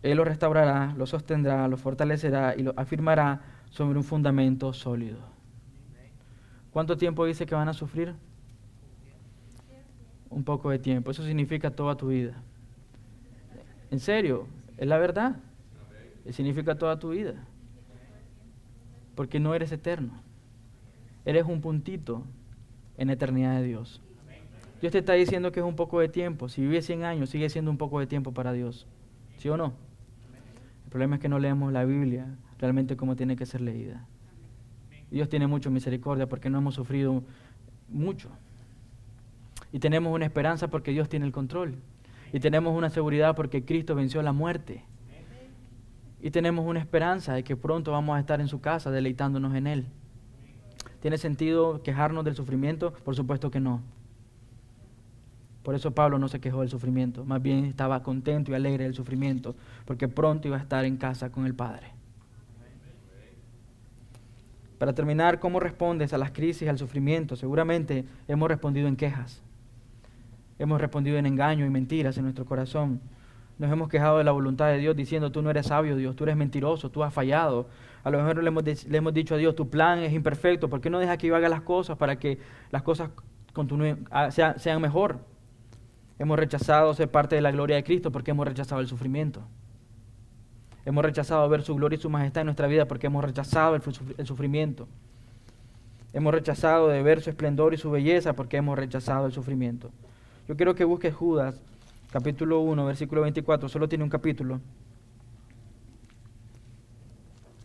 Él los restaurará, los sostendrá, los fortalecerá y los afirmará sobre un fundamento sólido. ¿Cuánto tiempo dice que van a sufrir? Un poco de tiempo. Eso significa toda tu vida. En serio, es la verdad. Y significa toda tu vida. Porque no eres eterno. Eres un puntito en la eternidad de Dios. Dios te está diciendo que es un poco de tiempo. Si vives 100 años, sigue siendo un poco de tiempo para Dios. ¿Sí o no? El problema es que no leemos la Biblia realmente como tiene que ser leída. Dios tiene mucha misericordia porque no hemos sufrido mucho. Y tenemos una esperanza porque Dios tiene el control. Y tenemos una seguridad porque Cristo venció la muerte. Y tenemos una esperanza de que pronto vamos a estar en su casa deleitándonos en Él. ¿Tiene sentido quejarnos del sufrimiento? Por supuesto que no. Por eso Pablo no se quejó del sufrimiento. Más bien estaba contento y alegre del sufrimiento porque pronto iba a estar en casa con el Padre. Para terminar, ¿cómo respondes a las crisis, al sufrimiento? Seguramente hemos respondido en quejas. Hemos respondido en engaño y mentiras en nuestro corazón. Nos hemos quejado de la voluntad de Dios diciendo, tú no eres sabio, Dios, tú eres mentiroso, tú has fallado. A lo mejor le hemos dicho a Dios, tu plan es imperfecto, ¿por qué no dejas que yo haga las cosas para que las cosas continúen, sean mejor? Hemos rechazado ser parte de la gloria de Cristo porque hemos rechazado el sufrimiento. Hemos rechazado ver su gloria y su majestad en nuestra vida porque hemos rechazado el sufrimiento. Hemos rechazado de ver su esplendor y su belleza porque hemos rechazado el sufrimiento. Yo quiero que busques Judas, capítulo 1, versículo 24, solo tiene un capítulo.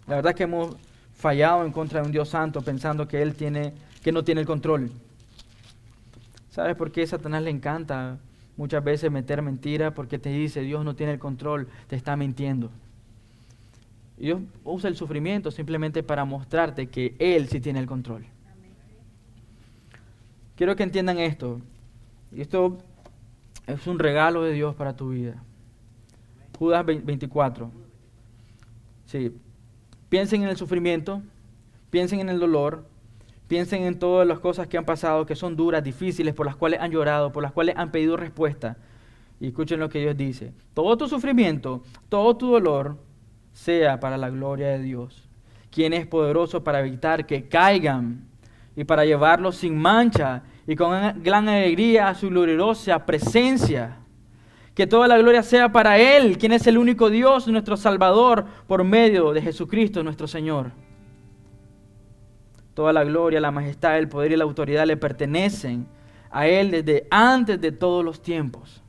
La verdad es que hemos fallado en contra de un Dios santo pensando que que no tiene el control. ¿Sabes por qué a Satanás le encanta muchas veces meter mentira? Porque te dice, Dios no tiene el control, te está mintiendo. Y Dios usa el sufrimiento simplemente para mostrarte que Él sí tiene el control. Quiero que entiendan esto. Y esto es un regalo de Dios para tu vida. Judas 24. Sí. Piensen en el sufrimiento, piensen en el dolor, piensen en todas las cosas que han pasado, que son duras, difíciles, por las cuales han llorado, por las cuales han pedido respuesta. Y escuchen lo que Dios dice. Todo tu sufrimiento, todo tu dolor, sea para la gloria de Dios, quien es poderoso para evitar que caigan y para llevarlos sin mancha y con gran alegría a su gloriosa presencia. Que toda la gloria sea para Él, quien es el único Dios, nuestro Salvador, por medio de Jesucristo nuestro Señor. Toda la gloria, la majestad, el poder y la autoridad le pertenecen a Él desde antes de todos los tiempos,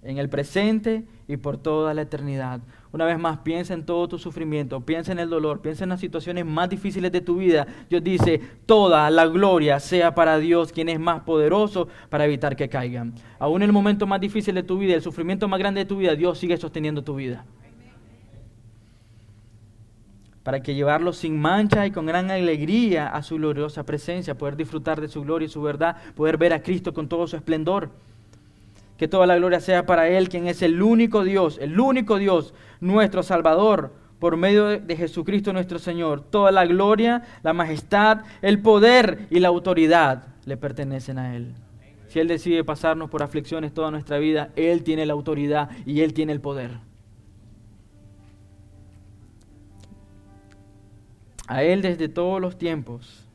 en el presente y por toda la eternidad. Una vez más, piensa en todo tu sufrimiento, piensa en el dolor, piensa en las situaciones más difíciles de tu vida. Dios dice, toda la gloria sea para Dios, quien es más poderoso para evitar que caigan. Aún en el momento más difícil de tu vida, el sufrimiento más grande de tu vida, Dios sigue sosteniendo tu vida. Para que llevarlo sin mancha y con gran alegría a su gloriosa presencia, poder disfrutar de su gloria y su verdad, poder ver a Cristo con todo su esplendor. Que toda la gloria sea para Él, quien es el único Dios, nuestro Salvador, por medio de Jesucristo nuestro Señor. Toda la gloria, la majestad, el poder y la autoridad le pertenecen a Él. Si Él decide pasarnos por aflicciones toda nuestra vida, Él tiene la autoridad y Él tiene el poder. A Él desde todos los tiempos,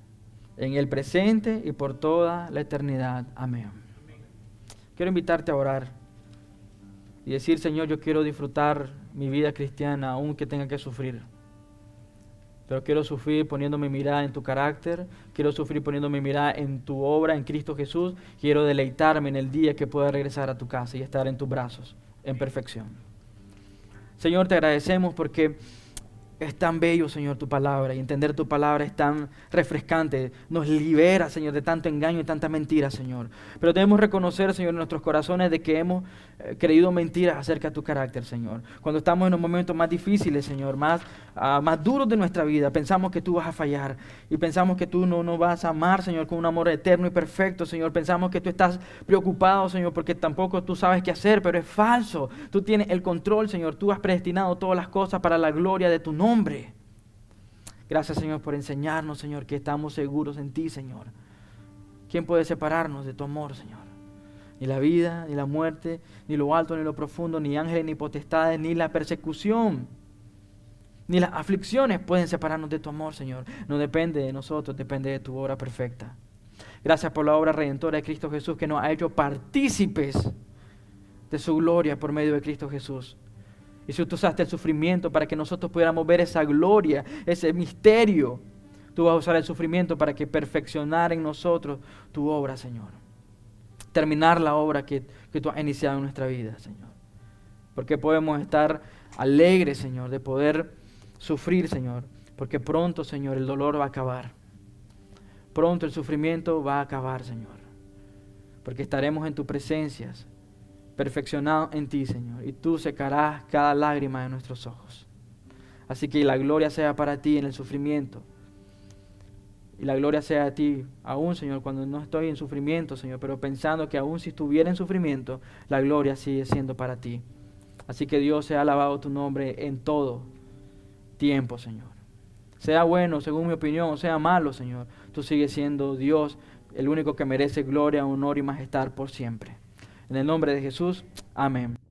en el presente y por toda la eternidad. Amén. Quiero invitarte a orar y decir, Señor, yo quiero disfrutar mi vida cristiana aunque tenga que sufrir. Pero quiero sufrir poniendo mi mirada en tu carácter, quiero sufrir poniendo mi mirada en tu obra, en Cristo Jesús. Quiero deleitarme en el día que pueda regresar a tu casa y estar en tus brazos, en perfección. Señor, te agradecemos porque es tan bello, Señor, tu palabra, y entender tu palabra es tan refrescante. Nos libera, Señor, de tanto engaño y tanta mentira, Señor. Pero debemos reconocer, Señor, en nuestros corazones de que hemos creído mentiras acerca de tu carácter, Señor. Cuando estamos en los momentos más difíciles, Señor, más duros de nuestra vida, pensamos que tú vas a fallar y pensamos que tú no nos vas a amar, Señor, con un amor eterno y perfecto, Señor. Pensamos que tú estás preocupado, Señor, porque tampoco tú sabes qué hacer, pero es falso. Tú tienes el control, Señor. Tú has predestinado todas las cosas para la gloria de tu nombre. Gracias, Señor, por enseñarnos, Señor, que estamos seguros en ti, Señor. ¿Quién puede separarnos de tu amor, Señor? Ni la vida, ni la muerte, ni lo alto, ni lo profundo, ni ángeles, ni potestades, ni la persecución, ni las aflicciones pueden separarnos de tu amor, Señor. No depende de nosotros, depende de tu obra perfecta. Gracias por la obra redentora de Cristo Jesús que nos ha hecho partícipes de su gloria por medio de Cristo Jesús. Y si tú usaste el sufrimiento para que nosotros pudiéramos ver esa gloria, ese misterio, tú vas a usar el sufrimiento para que perfeccionar en nosotros tu obra, Señor. Terminar la obra que tú has iniciado en nuestra vida, Señor. Porque podemos estar alegres, Señor, de poder sufrir, Señor. Porque pronto, Señor, el dolor va a acabar. Pronto el sufrimiento va a acabar, Señor. Porque estaremos en tu presencia, perfeccionados en ti, Señor. Y tú secarás cada lágrima de nuestros ojos. Así que la gloria sea para ti en el sufrimiento. Y la gloria sea a ti, aún, Señor, cuando no estoy en sufrimiento, Señor, pero pensando que aún si estuviera en sufrimiento, la gloria sigue siendo para ti. Así que Dios, sea alabado tu nombre en todo tiempo, Señor. Sea bueno, según mi opinión, o sea malo, Señor, tú sigues siendo Dios, el único que merece gloria, honor y majestad por siempre. En el nombre de Jesús, amén.